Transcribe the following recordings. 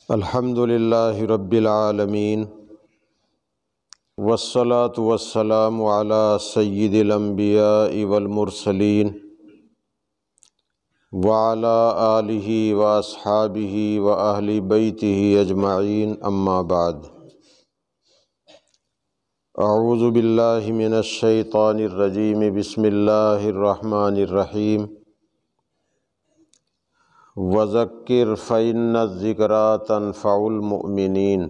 الحمد للہ رب العالمین والصلاة والسلام علی سید الانبیاء والمرسلین وعلی آلہ واصحابہ واہل بیتہ اجمعین اما بعد اعوذ باللہ من الشیطان الرجیم بسم اللہ الرحمن الرحیم وذکر فإن الذکریٰ تنفع المؤمنین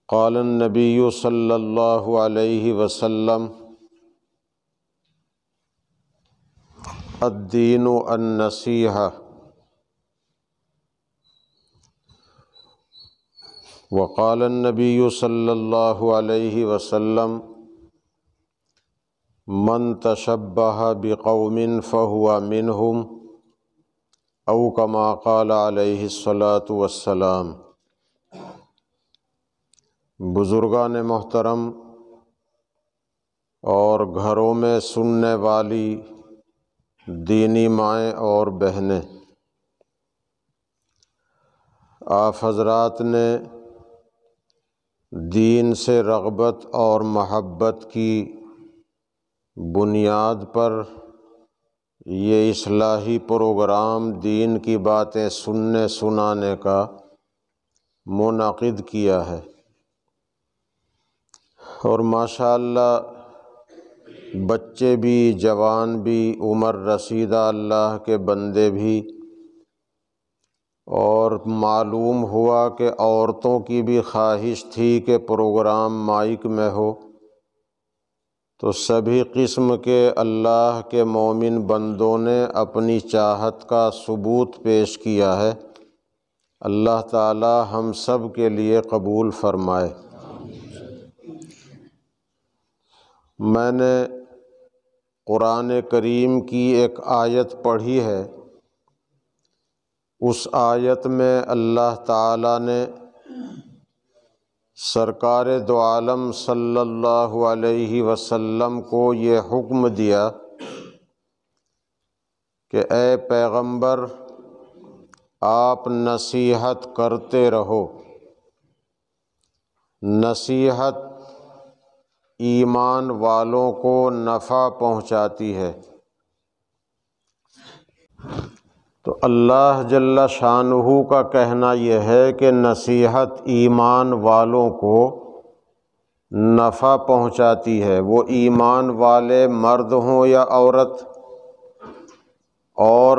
قال النبی صلی اللہ علیہ وسلم الدین النصیحہ وقال النبی صلی اللہ علیہ وسلم من تشبہ بقوم فہو منہم او کما قال علیہ الصلاۃ والسلام۔ بزرگان محترم اور گھروں میں سننے والی دینی مائیں اور بہنیں، آپ حضرات نے دین سے رغبت اور محبت کی بنیاد پر یہ اصلاحی پروگرام دین کی باتیں سننے سنانے کا منعقد کیا ہے، اور ماشاءاللہ بچے بھی، جوان بھی، عمر رسیدہ اللہ کے بندے بھی، اور معلوم ہوا کہ عورتوں کی بھی خواہش تھی کہ پروگرام مائک میں ہو، تو سبھی قسم کے اللہ کے مومن بندوں نے اپنی چاہت کا ثبوت پیش کیا ہے۔ اللہ تعالی ہم سب کے لیے قبول فرمائے۔ میں نے قرآن کریم کی ایک آیت پڑھی ہے، اس آیت میں اللہ تعالی نے سرکار دو عالم صلی اللہ علیہ وسلم کو یہ حکم دیا کہ اے پیغمبر، آپ نصیحت کرتے رہو۔ نصیحت ایمان والوں کو نفع پہنچاتی ہے۔ تو اللہ جل شانہ کا کہنا یہ ہے کہ نصیحت ایمان والوں کو نفع پہنچاتی ہے، وہ ایمان والے مرد ہوں یا عورت، اور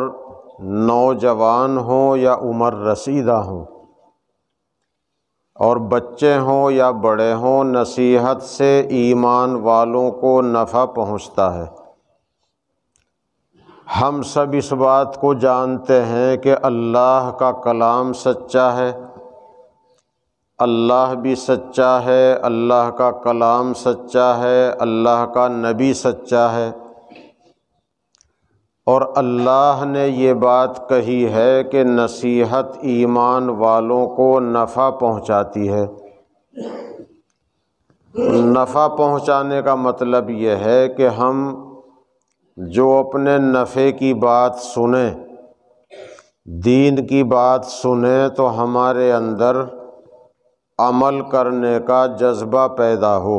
نوجوان ہوں یا عمر رسیدہ ہوں، اور بچے ہوں یا بڑے ہوں، نصیحت سے ایمان والوں کو نفع پہنچتا ہے۔ ہم سب اس بات کو جانتے ہیں کہ اللہ کا کلام سچا ہے، اللہ بھی سچا ہے، اللہ کا کلام سچا ہے، اللہ کا نبی سچا ہے، اور اللہ نے یہ بات کہی ہے کہ نصیحت ایمان والوں کو نفع پہنچاتی ہے۔ نفع پہنچانے کا مطلب یہ ہے کہ ہم جو اپنے نفع کی بات سنیں، دین کی بات سنیں، تو ہمارے اندر عمل کرنے کا جذبہ پیدا ہو،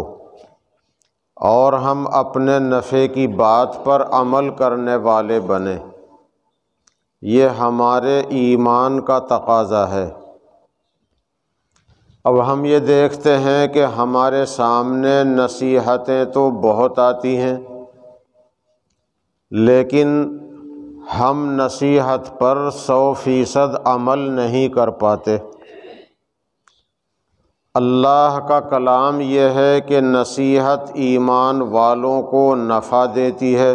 اور ہم اپنے نفع کی بات پر عمل کرنے والے بنیں۔ یہ ہمارے ایمان کا تقاضا ہے۔ اب ہم یہ دیکھتے ہیں کہ ہمارے سامنے نصیحتیں تو بہت آتی ہیں، لیکن ہم نصیحت پر 100% عمل نہیں کر پاتے۔ اللہ کا کلام یہ ہے کہ نصیحت ایمان والوں کو نفع دیتی ہے،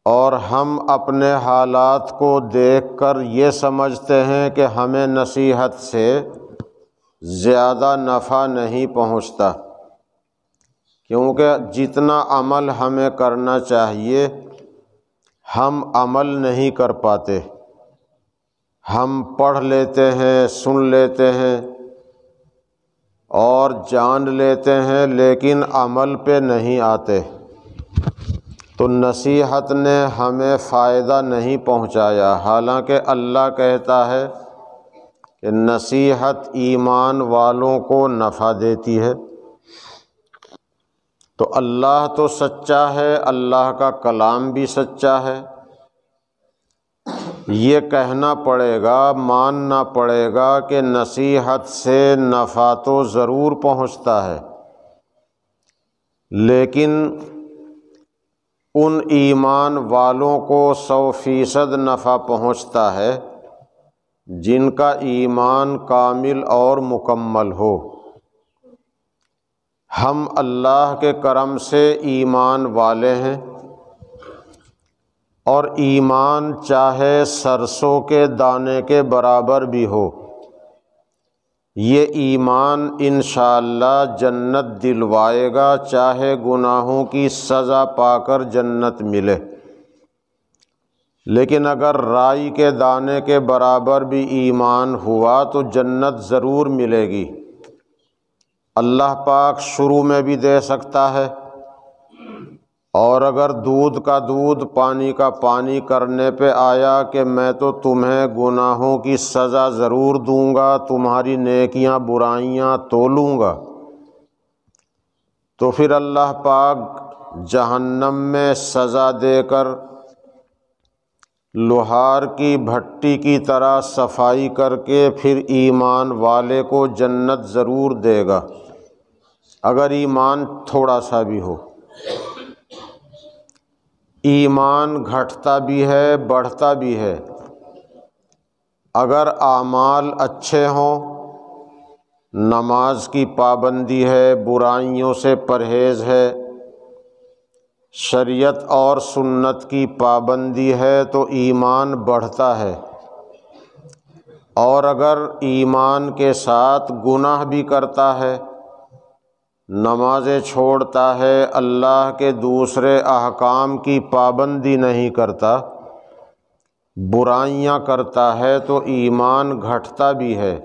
اور ہم اپنے حالات کو دیکھ کر یہ سمجھتے ہیں کہ ہمیں نصیحت سے زیادہ نفع نہیں پہنچتا، کیونکہ جتنا عمل ہمیں کرنا چاہیے ہم عمل نہیں کر پاتے۔ ہم پڑھ لیتے ہیں، سن لیتے ہیں اور جان لیتے ہیں، لیکن عمل پہ نہیں آتے۔ تو نصیحت نے ہمیں فائدہ نہیں پہنچایا، حالانکہ اللہ کہتا ہے کہ نصیحت ایمان والوں کو نفع دیتی ہے۔ تو اللہ تو سچا ہے، اللہ کا کلام بھی سچا ہے، یہ کہنا پڑے گا، ماننا پڑے گا کہ نصیحت سے نفع تو ضرور پہنچتا ہے، لیکن ان ایمان والوں کو 100% نفع پہنچتا ہے جن کا ایمان کامل اور مکمل ہو۔ ہم اللہ کے کرم سے ایمان والے ہیں، اور ایمان چاہے سرسوں کے دانے کے برابر بھی ہو، یہ ایمان انشاءاللہ جنت دلوائے گا، چاہے گناہوں کی سزا پا کر جنت ملے۔ لیکن اگر رائی کے دانے کے برابر بھی ایمان ہوا تو جنت ضرور ملے گی۔ اللہ پاک شروع میں بھی دے سکتا ہے، اور اگر دودھ کا دودھ پانی کا پانی کرنے پہ آیا کہ میں تو تمہیں گناہوں کی سزا ضرور دوں گا، تمہاری نیکیاں برائیاں تولوں گا، تو پھر اللہ پاک جہنم میں سزا دے کر لوہار کی بھٹی کی طرح صفائی کر کے پھر ایمان والے کو جنت ضرور دے گا، اگر ایمان تھوڑا سا بھی ہو۔ ایمان گھٹتا بھی ہے، بڑھتا بھی ہے۔ اگر اعمال اچھے ہوں، نماز کی پابندی ہے، برائیوں سے پرہیز ہے، شریعت اور سنت کی پابندی ہے، تو ایمان بڑھتا ہے۔ اور اگر ایمان کے ساتھ گناہ بھی کرتا ہے، نمازیں چھوڑتا ہے، اللہ کے دوسرے احکام کی پابندی نہیں کرتا، برائیاں کرتا ہے، تو ایمان گھٹتا بھی ہے،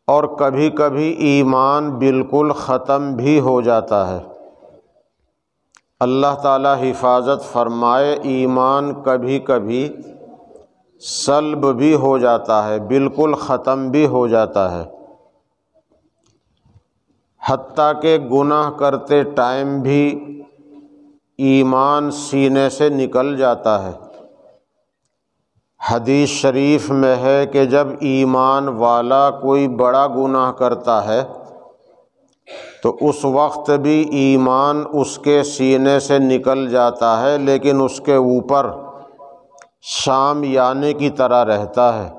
اور کبھی کبھی ایمان بالکل ختم بھی ہو جاتا ہے۔ اللہ تعالی حفاظت فرمائے، ایمان کبھی کبھی سلب بھی ہو جاتا ہے، بالکل ختم بھی ہو جاتا ہے، حتیٰ کہ گناہ کرتے ٹائم بھی ایمان سینے سے نکل جاتا ہے۔ حدیث شریف میں ہے کہ جب ایمان والا کوئی بڑا گناہ کرتا ہے تو اس وقت بھی ایمان اس کے سینے سے نکل جاتا ہے، لیکن اس کے اوپر شامیانے کی طرح رہتا ہے،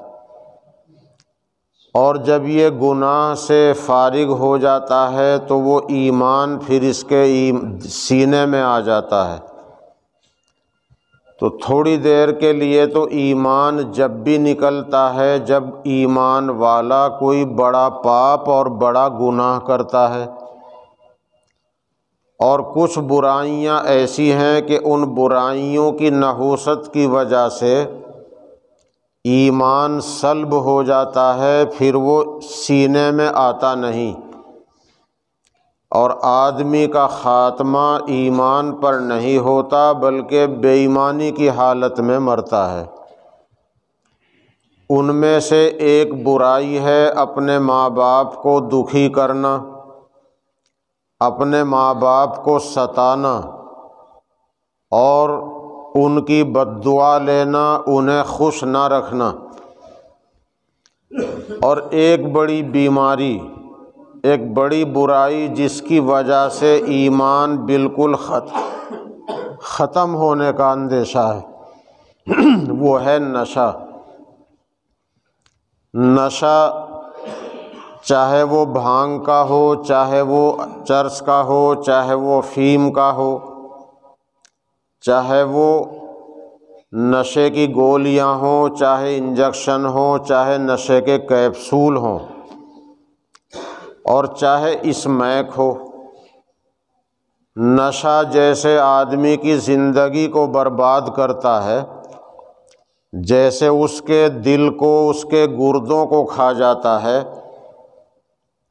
اور جب یہ گناہ سے فارغ ہو جاتا ہے تو وہ ایمان پھر اس کے سینے میں آ جاتا ہے۔ تو تھوڑی دیر کے لیے تو ایمان جب بھی نکلتا ہے جب ایمان والا کوئی بڑا پاپ اور بڑا گناہ کرتا ہے، اور کچھ برائیاں ایسی ہیں کہ ان برائیوں کی نحوست کی وجہ سے ایمان سلب ہو جاتا ہے، پھر وہ سینے میں آتا نہیں، اور آدمی کا خاتمہ ایمان پر نہیں ہوتا بلکہ بے ایمانی کی حالت میں مرتا ہے۔ ان میں سے ایک برائی ہے اپنے ماں باپ کو دکھی کرنا، اپنے ماں باپ کو ستانا، اور ان کی بد دعا لینا، انہیں خوش نہ رکھنا۔ اور ایک بڑی بیماری، ایک بڑی برائی جس کی وجہ سے ایمان بالکل ختم ہونے کا اندیشہ ہے، وہ ہے نشہ۔ نشہ چاہے وہ بھانگ کا ہو، چاہے وہ چرس کا ہو، چاہے وہ فیم کا ہو، چاہے وہ نشے کی گولیاں ہوں، چاہے انجیکشن ہوں، چاہے نشے کے کیپسول ہوں، اور چاہے اسمیک ہو۔ نشہ جیسے آدمی کی زندگی کو برباد کرتا ہے، جیسے اس کے دل کو، اس کے گردوں کو کھا جاتا ہے،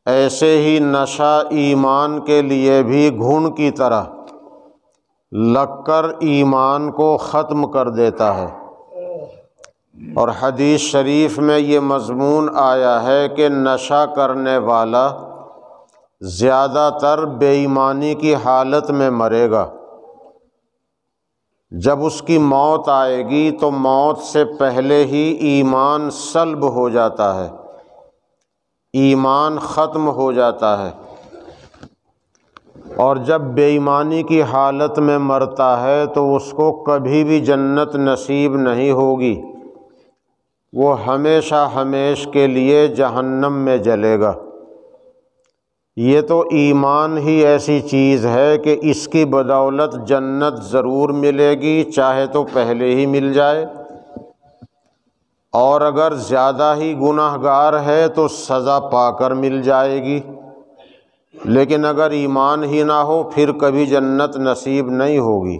ایسے ہی نشہ ایمان کے لیے بھی گھن کی طرح لگ کر ایمان کو ختم کر دیتا ہے۔ اور حدیث شریف میں یہ مضمون آیا ہے کہ نشہ کرنے والا زیادہ تر بے ایمانی کی حالت میں مرے گا۔ جب اس کی موت آئے گی تو موت سے پہلے ہی ایمان سلب ہو جاتا ہے، ایمان ختم ہو جاتا ہے، اور جب بے ایمانی کی حالت میں مرتا ہے تو اس کو کبھی بھی جنت نصیب نہیں ہوگی، وہ ہمیشہ ہمیش کے لیے جہنم میں جلے گا۔ یہ تو ایمان ہی ایسی چیز ہے کہ اس کی بدولت جنت ضرور ملے گی، چاہے تو پہلے ہی مل جائے، اور اگر زیادہ ہی گناہ گار ہے تو سزا پا کر مل جائے گی، لیکن اگر ایمان ہی نہ ہو پھر کبھی جنت نصیب نہیں ہوگی۔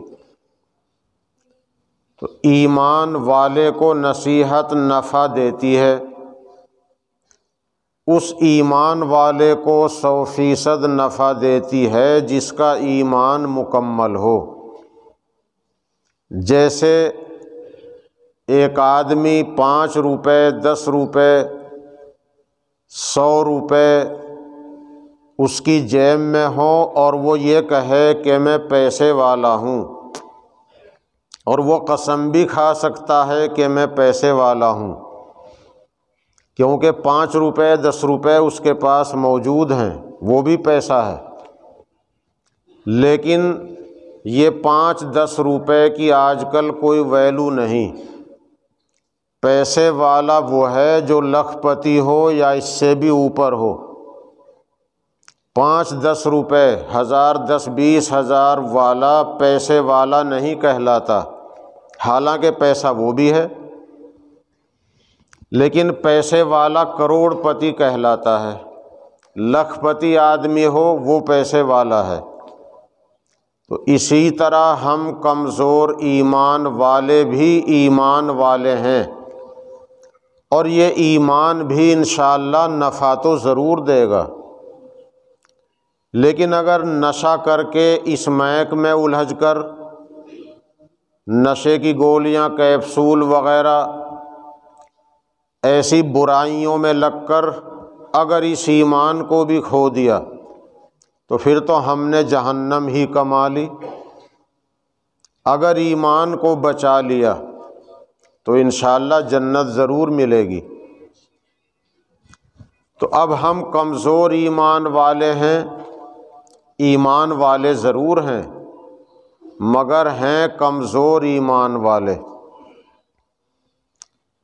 تو ایمان والے کو نصیحت نفع دیتی ہے، اس ایمان والے کو 100% نفع دیتی ہے جس کا ایمان مکمل ہو۔ جیسے ایک آدمی 5 روپے 10 روپے 100 روپے اس کی جیب میں ہو اور وہ یہ کہے کہ میں پیسے والا ہوں، اور وہ قسم بھی کھا سکتا ہے کہ میں پیسے والا ہوں، کیونکہ 5 روپے 10 روپے اس کے پاس موجود ہیں، وہ بھی پیسہ ہے، لیکن یہ 5-10 روپے کی آج کل کوئی ویلو نہیں۔ پیسے والا وہ ہے جو لاکھ پتی ہو یا اس سے بھی اوپر ہو۔ 5-10 روپے 1000 10 20 ہزار والا پیسے والا نہیں کہلاتا، حالانکہ پیسہ وہ بھی ہے، لیکن پیسے والا کروڑ پتی کہلاتا ہے۔ لاکھ پتی آدمی ہو وہ پیسے والا ہے۔ تو اسی طرح ہم کمزور ایمان والے بھی ایمان والے ہیں، اور یہ ایمان بھی انشاءاللہ نفع تو ضرور دے گا، لیکن اگر نشہ کر کے اس مہک میں الجھ کر نشے کی گولیاں کیپسول وغیرہ ایسی برائیوں میں لگ کر اگر اس ایمان کو بھی کھو دیا تو پھر تو ہم نے جہنم ہی کما لی۔ اگر ایمان کو بچا لیا تو انشاءاللہ جنت ضرور ملے گی۔ تو اب ہم کمزور ایمان والے ہیں، ایمان والے ضرور ہیں مگر ہیں کمزور ایمان والے،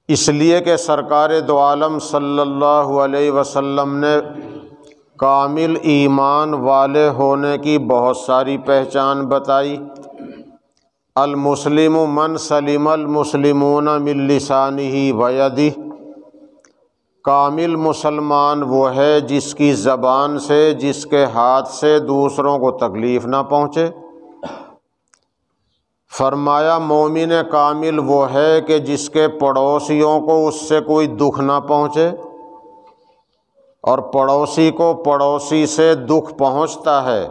اس لیے کہ سرکار دو عالم صلی اللہ علیہ وسلم نے کامل ایمان والے ہونے کی بہت ساری پہچان بتائی۔ المسلم من سلم المسلمون من لسانہ ویدہ، کامل مسلمان وہ ہے جس کی زبان سے جس کے ہاتھ سے دوسروں کو تکلیف نہ پہنچے۔ فرمایا مومن کامل وہ ہے کہ جس کے پڑوسیوں کو اس سے کوئی دکھ نہ پہنچے، اور پڑوسی کو پڑوسی سے دکھ پہنچتا ہے،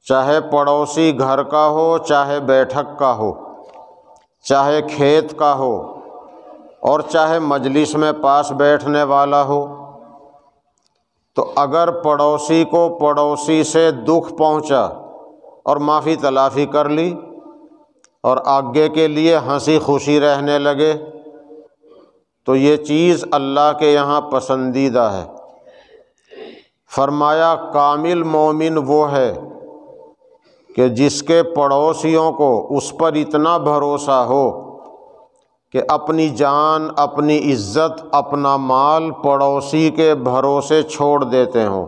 چاہے پڑوسی گھر کا ہو، چاہے بیٹھک کا ہو، چاہے کھیت کا ہو، اور چاہے مجلس میں پاس بیٹھنے والا ہو۔ تو اگر پڑوسی کو پڑوسی سے دکھ پہنچا اور معافی تلافی کر لی اور آگے کے لیے ہنسی خوشی رہنے لگے تو یہ چیز اللہ کے یہاں پسندیدہ ہے۔ فرمایا کامل مومن وہ ہے کہ جس کے پڑوسیوں کو اس پر اتنا بھروسہ ہو کہ اپنی جان، اپنی عزت، اپنا مال پڑوسی کے بھروسے چھوڑ دیتے ہوں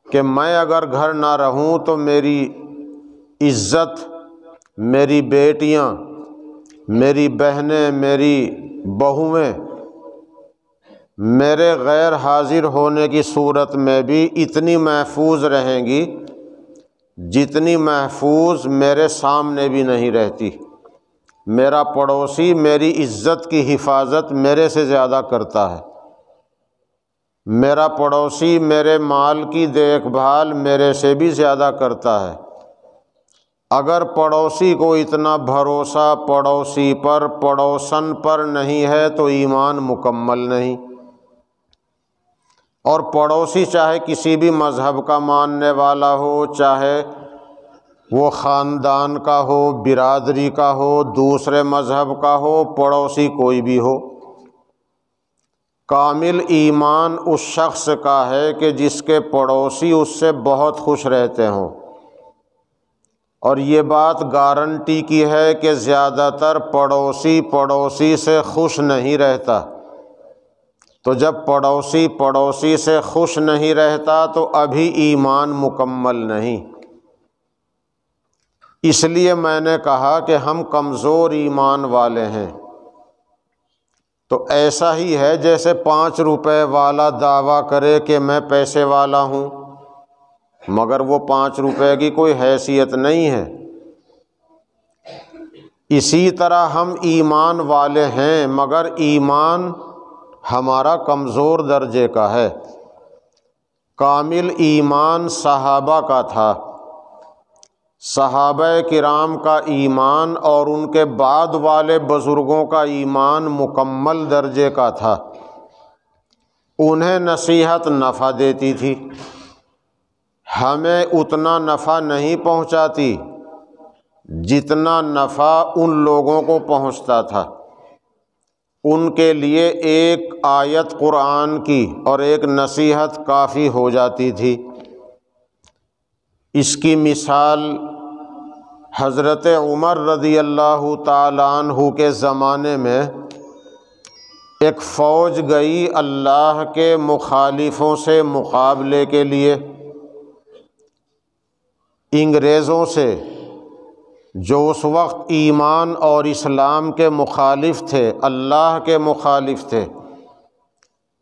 کہ میں اگر گھر نہ رہوں تو میری عزت، میری بیٹیاں، میری بہنیں، میری بہویں میرے غیر حاضر ہونے کی صورت میں بھی اتنی محفوظ رہیں گی جتنی محفوظ میرے سامنے بھی نہیں رہتی۔ میرا پڑوسی میری عزت کی حفاظت میرے سے زیادہ کرتا ہے، میرا پڑوسی میرے مال کی دیکھ بھال میرے سے بھی زیادہ کرتا ہے، اگر پڑوسی کو اتنا بھروسہ پڑوسی پر پڑوسن پر نہیں ہے تو ایمان مکمل نہیں۔ اور پڑوسی چاہے کسی بھی مذہب کا ماننے والا ہو، چاہے وہ خاندان کا ہو، برادری کا ہو، دوسرے مذہب کا ہو، پڑوسی کوئی بھی ہو، کامل ایمان اس شخص کا ہے کہ جس کے پڑوسی اس سے بہت خوش رہتے ہوں۔ اور یہ بات گارنٹی کی ہے کہ زیادہ تر پڑوسی سے خوش نہیں رہتا، تو جب پڑوسی سے خوش نہیں رہتا تو ابھی ایمان مکمل نہیں۔ اس لیے میں نے کہا کہ ہم کمزور ایمان والے ہیں۔ تو ایسا ہی ہے جیسے 5 روپے والا دعویٰ کرے کہ میں پیسے والا ہوں، مگر وہ 5 روپے کی کوئی حیثیت نہیں ہے۔ اسی طرح ہم ایمان والے ہیں مگر ایمان ہمارا کمزور درجے کا ہے۔ کامل ایمان صحابہ کا تھا، صحابہ کرام کا ایمان اور ان کے بعد والے بزرگوں کا ایمان مکمل درجے کا تھا۔ انہیں نصیحت نفع دیتی تھی، ہمیں اتنا نفع نہیں پہنچاتی جتنا نفع ان لوگوں کو پہنچتا تھا۔ ان کے لیے ایک آیت قرآن کی اور ایک نصیحت کافی ہو جاتی تھی۔ اس کی مثال حضرت عمر رضی اللہ تعالیٰ عنہ کے زمانے میں ایک فوج گئی اللہ کے مخالفوں سے مقابلے کے لیے، انگریزوں سے جو اس وقت ایمان اور اسلام کے مخالف تھے، اللہ کے مخالف تھے،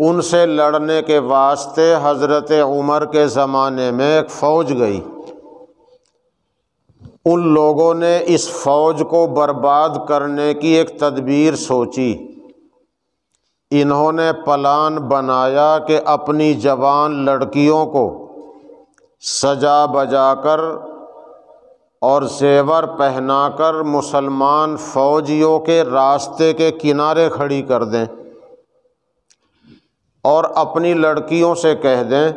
ان سے لڑنے کے واسطے حضرت عمر کے زمانے میں ایک فوج گئی۔ ان لوگوں نے اس فوج کو برباد کرنے کی ایک تدبیر سوچی۔ انہوں نے پلان بنایا کہ اپنی جوان لڑکیوں کو سجا بجا کر اور زیور پہنا کر مسلمان فوجیوں کے راستے کے کنارے کھڑی کر دیں اور اپنی لڑکیوں سے کہہ دیں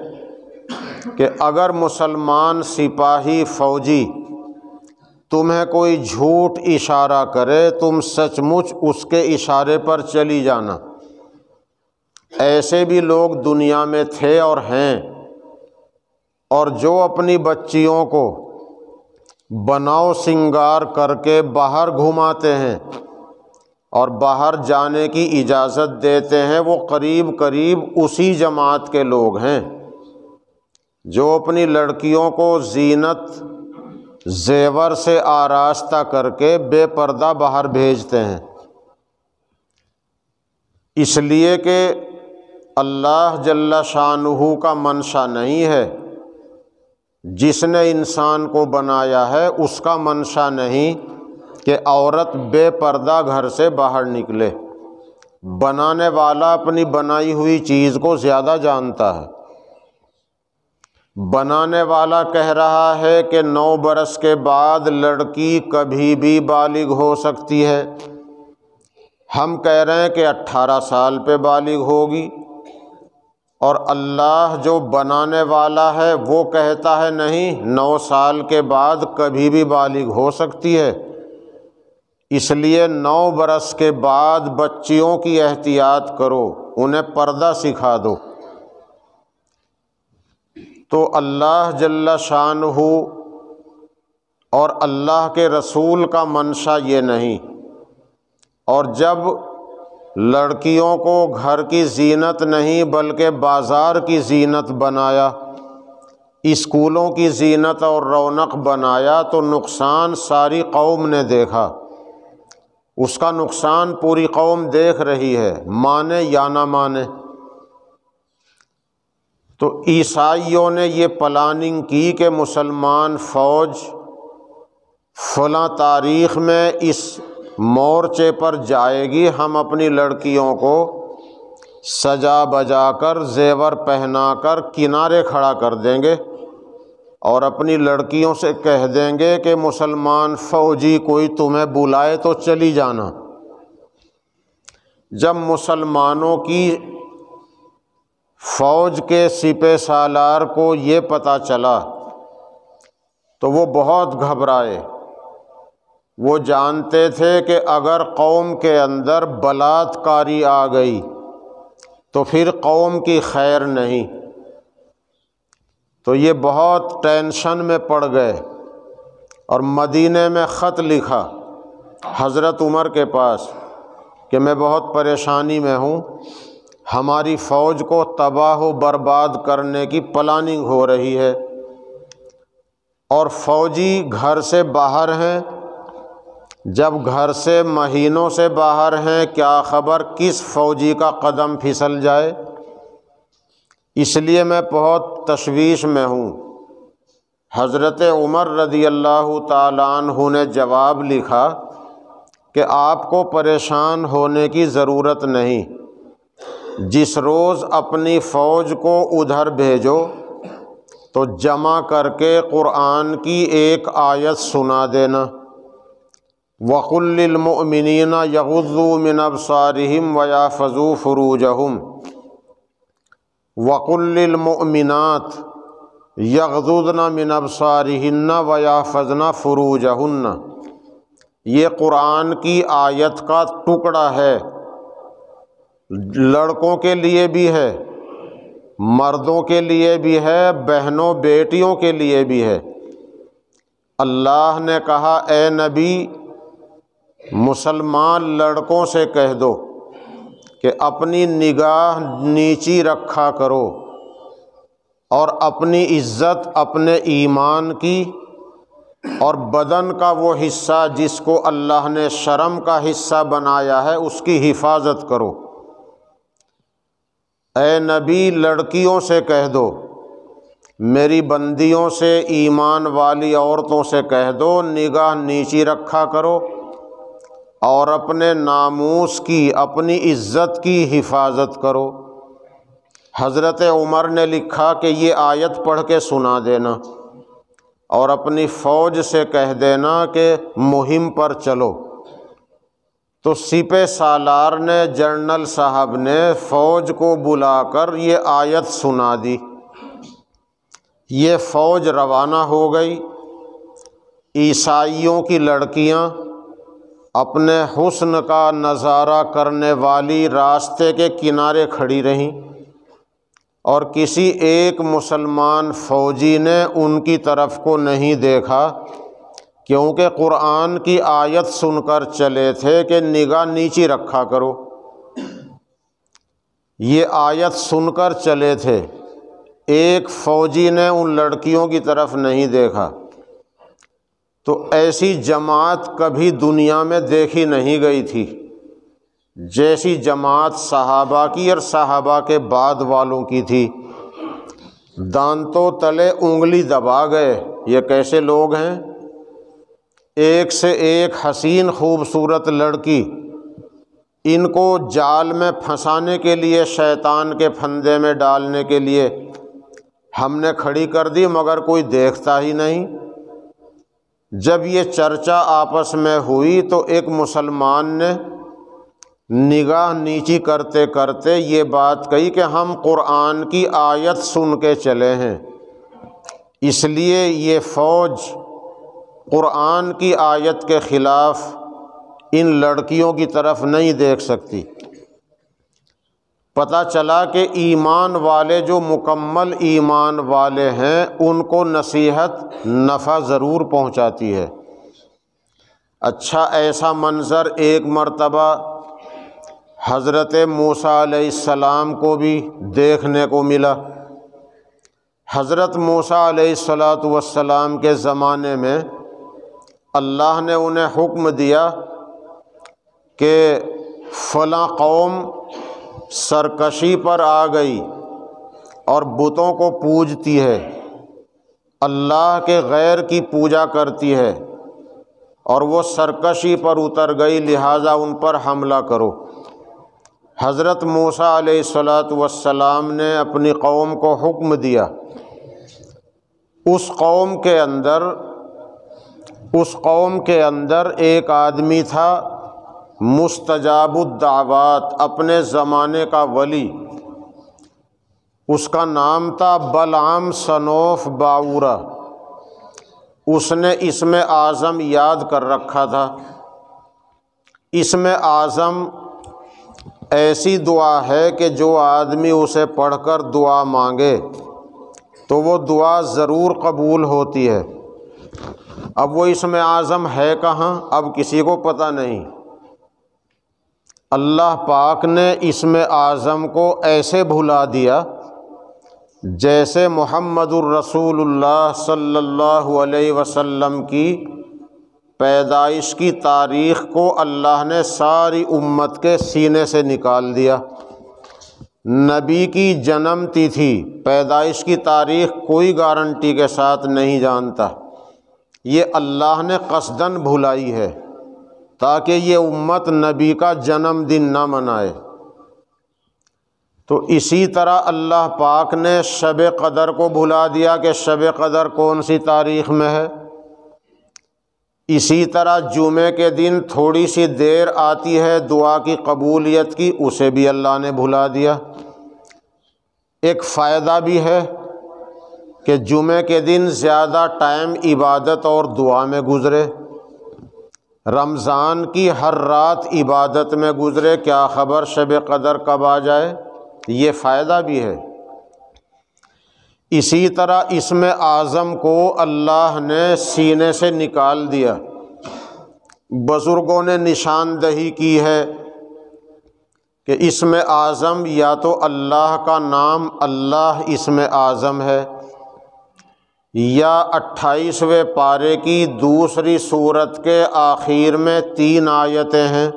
کہ اگر مسلمان سپاہی فوجی تمہیں کوئی جھوٹ اشارہ کرے تم سچ مچ اس کے اشارے پر چلی جانا۔ ایسے بھی لوگ دنیا میں تھے اور ہیں، اور جو اپنی بچیوں کو بناؤ سنگار کر کے باہر گھماتے ہیں اور باہر جانے کی اجازت دیتے ہیں، وہ قریب قریب اسی جماعت کے لوگ ہیں جو اپنی لڑکیوں کو زینت زیور سے آراستہ کر کے بے پردہ باہر بھیجتے ہیں۔ اس لیے کہ اللہ جل شانہ کا منشا نہیں ہے، جس نے انسان کو بنایا ہے اس کا منشا نہیں کہ عورت بے پردہ گھر سے باہر نکلے۔ بنانے والا اپنی بنائی ہوئی چیز کو زیادہ جانتا ہے۔ بنانے والا کہہ رہا ہے کہ 9 برس کے بعد لڑکی کبھی بھی بالغ ہو سکتی ہے، ہم کہہ رہے ہیں کہ 18 سال پہ بالغ ہوگی، اور اللہ جو بنانے والا ہے وہ کہتا ہے نہیں 9 سال کے بعد کبھی بھی بالغ ہو سکتی ہے۔ اس لیے 9 برس کے بعد بچیوں کی احتیاط کرو، انہیں پردہ سکھا دو۔ تو اللہ جل شانہ اور اللہ کے رسول کا منشا یہ نہیں۔ اور جب لڑکیوں کو گھر کی زینت نہیں بلکہ بازار کی زینت بنایا، اسکولوں کی زینت اور رونق بنایا، تو نقصان ساری قوم نے دیکھا۔ اس کا نقصان پوری قوم دیکھ رہی ہے، مانے یا نہ مانے۔ تو عیسائیوں نے یہ پلاننگ کی کہ مسلمان فوج فلاں تاریخ میں اس مورچے پر جائے گی، ہم اپنی لڑکیوں کو سجا بجا کر زیور پہنا کر کنارے کھڑا کر دیں گے اور اپنی لڑکیوں سے کہہ دیں گے کہ مسلمان فوجی کوئی تمہیں بلائے تو چلی جانا۔ جب مسلمانوں کی فوج کے سپہ سالار کو یہ پتہ چلا تو وہ بہت گھبرائے۔ وہ جانتے تھے کہ اگر قوم کے اندر بلات کاری آ گئی تو پھر قوم کی خیر نہیں، تو یہ بہت ٹینشن میں پڑ گئے اور مدینے میں خط لکھا حضرت عمر کے پاس کہ میں بہت پریشانی میں ہوں، ہماری فوج کو تباہ و برباد کرنے کی پلاننگ ہو رہی ہے، اور فوجی گھر سے باہر ہیں۔ جب گھر سے مہینوں سے باہر ہیں، کیا خبر کس فوجی کا قدم پھسل جائے، اس لیے میں بہت تشویش میں ہوں۔ حضرت عمر رضی اللہ تعالیٰ عنہ نے جواب لکھا کہ آپ کو پریشان ہونے کی ضرورت نہیں، جس روز اپنی فوج کو ادھر بھیجو تو جمع کر کے قرآن کی ایک آیت سنا دینا، وَقُلْ لِلْمُؤْمِنِينَ يَغُضُّوا مِنْ أَبْصَارِهِمْ وَيَحْفَظُوا فُرُوجَهُمْ وَقُلْ لِلْمُؤْمِنَاتِ يَغْضُضْنَ مِنْ أَبْصَارِهِنَّ وَيَحْفَظْنَ فُرُوجَهُنَّ۔ یہ قرآن کی آیت کا ٹکڑا ہے، لڑکوں کے لیے بھی ہے، مردوں کے لیے بھی ہے، بہنوں بیٹیوں کے لیے بھی ہے۔ اللہ نے کہا اے نبی مسلمان لڑکوں سے کہہ دو کہ اپنی نگاہ نیچی رکھا کرو اور اپنی عزت اپنے ایمان کی اور بدن کا وہ حصہ جس کو اللہ نے شرم کا حصہ بنایا ہے اس کی حفاظت کرو۔ اے نبی لڑکیوں سے کہہ دو، میری بندیوں سے ایمان والی عورتوں سے کہہ دو نگاہ نیچی رکھا کرو اور اپنے ناموس کی اپنی عزت کی حفاظت کرو۔ حضرت عمر نے لکھا کہ یہ آیت پڑھ کے سنا دینا اور اپنی فوج سے کہہ دینا کہ مہم پر چلو۔ تو سپہ سالار نے، جنرل صاحب نے فوج کو بلا کر یہ آیت سنا دی۔ یہ فوج روانہ ہو گئی۔ عیسائیوں کی لڑکیاں اپنے حسن کا نظارہ کرنے والی راستے کے کنارے کھڑی رہیں اور کسی ایک مسلمان فوجی نے ان کی طرف کو نہیں دیکھا، کیونکہ قرآن کی آیت سن کر چلے تھے کہ نگاہ نیچی رکھا کرو۔ یہ آیت سن کر چلے تھے، ایک فوجی نے ان لڑکیوں کی طرف نہیں دیکھا۔ تو ایسی جماعت کبھی دنیا میں دیکھی نہیں گئی تھی جیسی جماعت صحابہ کی اور صحابہ کے بعد والوں کی تھی۔ دانتوں تلے انگلی دبا گئے، یہ کیسے لوگ ہیں؟ ایک سے ایک حسین خوبصورت لڑکی، ان کو جال میں پھنسانے کے لیے، شیطان کے پھندے میں ڈالنے کے لیے ہم نے کھڑی کر دی، مگر کوئی دیکھتا ہی نہیں۔ جب یہ چرچا آپس میں ہوئی تو ایک مسلمان نے نگاہ نیچی کرتے کرتے یہ بات کہی کہ ہم قرآن کی آیت سن کے چلے ہیں، اس لیے یہ فوج قرآن کی آیت کے خلاف ان لڑکیوں کی طرف نہیں دیکھ سکتی۔ پتہ چلا کہ ایمان والے جو مکمل ایمان والے ہیں ان کو نصیحت نفع ضرور پہنچاتی ہے۔ اچھا ایسا منظر ایک مرتبہ حضرت موسیٰ علیہ السلام کو بھی دیکھنے کو ملا۔ حضرت موسیٰ علیہ السلام کے زمانے میں اللہ نے انہیں حکم دیا کہ فلاں قوم سرکشی پر آ گئی اور بتوں کو پوجتی ہے، اللہ کے غیر کی پوجا کرتی ہے اور وہ سرکشی پر اتر گئی، لہٰذا ان پر حملہ کرو۔ حضرت موسیٰ علیہ السلام نے اپنی قوم کو حکم دیا، اس قوم کے اندر ایک آدمی تھا مستجاب الدعوات، اپنے زمانے کا ولی، اس کا نام تھا بلعام صنوف باورہ۔ اس نے اسم اعظم یاد کر رکھا تھا۔ اسم اعظم ایسی دعا ہے کہ جو آدمی اسے پڑھ کر دعا مانگے تو وہ دعا ضرور قبول ہوتی ہے۔ اب وہ اسم اعظم ہے کہاں، اب کسی کو پتہ نہیں۔ اللہ پاک نے اسم اعظم کو ایسے بھلا دیا جیسے محمد الرسول اللہ صلی اللہ علیہ وسلم کی پیدائش کی تاریخ کو اللہ نے ساری امت کے سینے سے نکال دیا۔ نبی کی جنم تتھی، پیدائش کی تاریخ کوئی گارنٹی کے ساتھ نہیں جانتا، یہ اللہ نے قصداً بھلائی ہے تاکہ یہ امت نبی کا جنم دن نہ منائے۔ تو اسی طرح اللہ پاک نے شب قدر کو بھلا دیا کہ شب قدر کون سی تاریخ میں ہے۔ اسی طرح جمعے کے دن تھوڑی سی دیر آتی ہے دعا کی قبولیت کی، اسے بھی اللہ نے بھلا دیا۔ ایک فائدہ بھی ہے کہ جمعے کے دن زیادہ ٹائم عبادت اور دعا میں گزرے، رمضان کی ہر رات عبادت میں گزرے، کیا خبر شب قدر کب آ جائے، یہ فائدہ بھی ہے۔ اسی طرح اسم اعظم کو اللہ نے سینے سے نکال دیا۔ بزرگوں نے نشاندہی کی ہے کہ اسم اعظم یا تو اللہ کا نام اللہ اسم اعظم ہے، یا 28ویں پارے کی دوسری سورت کے آخر میں 3 آیتیں ہیں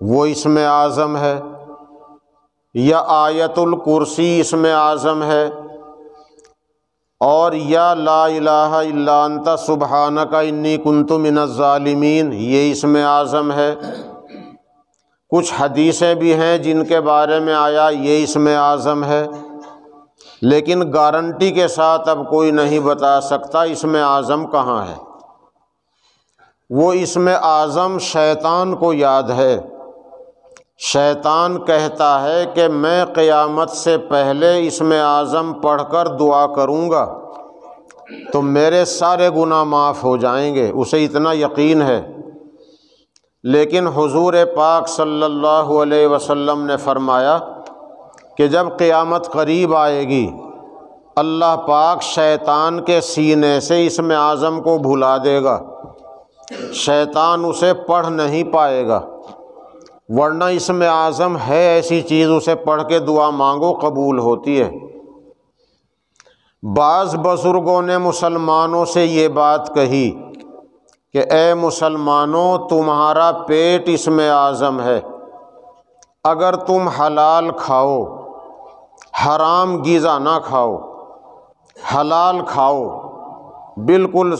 وہ اسم اعظم ہے، یا آیت الکرسی اسم اعظم ہے، اور یا لا الہ الا انت سبحانک انی کنت من الظالمین یہ اسم اعظم ہے۔ کچھ حدیثیں بھی ہیں جن کے بارے میں آیا یہ اسم اعظم ہے، لیکن گارنٹی کے ساتھ اب کوئی نہیں بتا سکتا اسم اعظم کہاں ہے۔ وہ اسم اعظم شیطان کو یاد ہے۔ شیطان کہتا ہے کہ میں قیامت سے پہلے اسم اعظم پڑھ کر دعا کروں گا تو میرے سارے گناہ معاف ہو جائیں گے، اسے اتنا یقین ہے۔ لیکن حضور پاک صلی اللہ علیہ وسلم نے فرمایا کہ جب قیامت قریب آئے گی اللہ پاک شیطان کے سینے سے اسم اعظم کو بھلا دے گا، شیطان اسے پڑھ نہیں پائے گا، ورنہ اسم اعظم ہے ایسی چیز اسے پڑھ کے دعا مانگو قبول ہوتی ہے۔ بعض بزرگوں نے مسلمانوں سے یہ بات کہی کہ اے مسلمانوں تمہارا پیٹ اسم اعظم ہے، اگر تم حلال کھاؤ، حرام غذا نہ کھاؤ، حلال کھاؤ، بالکل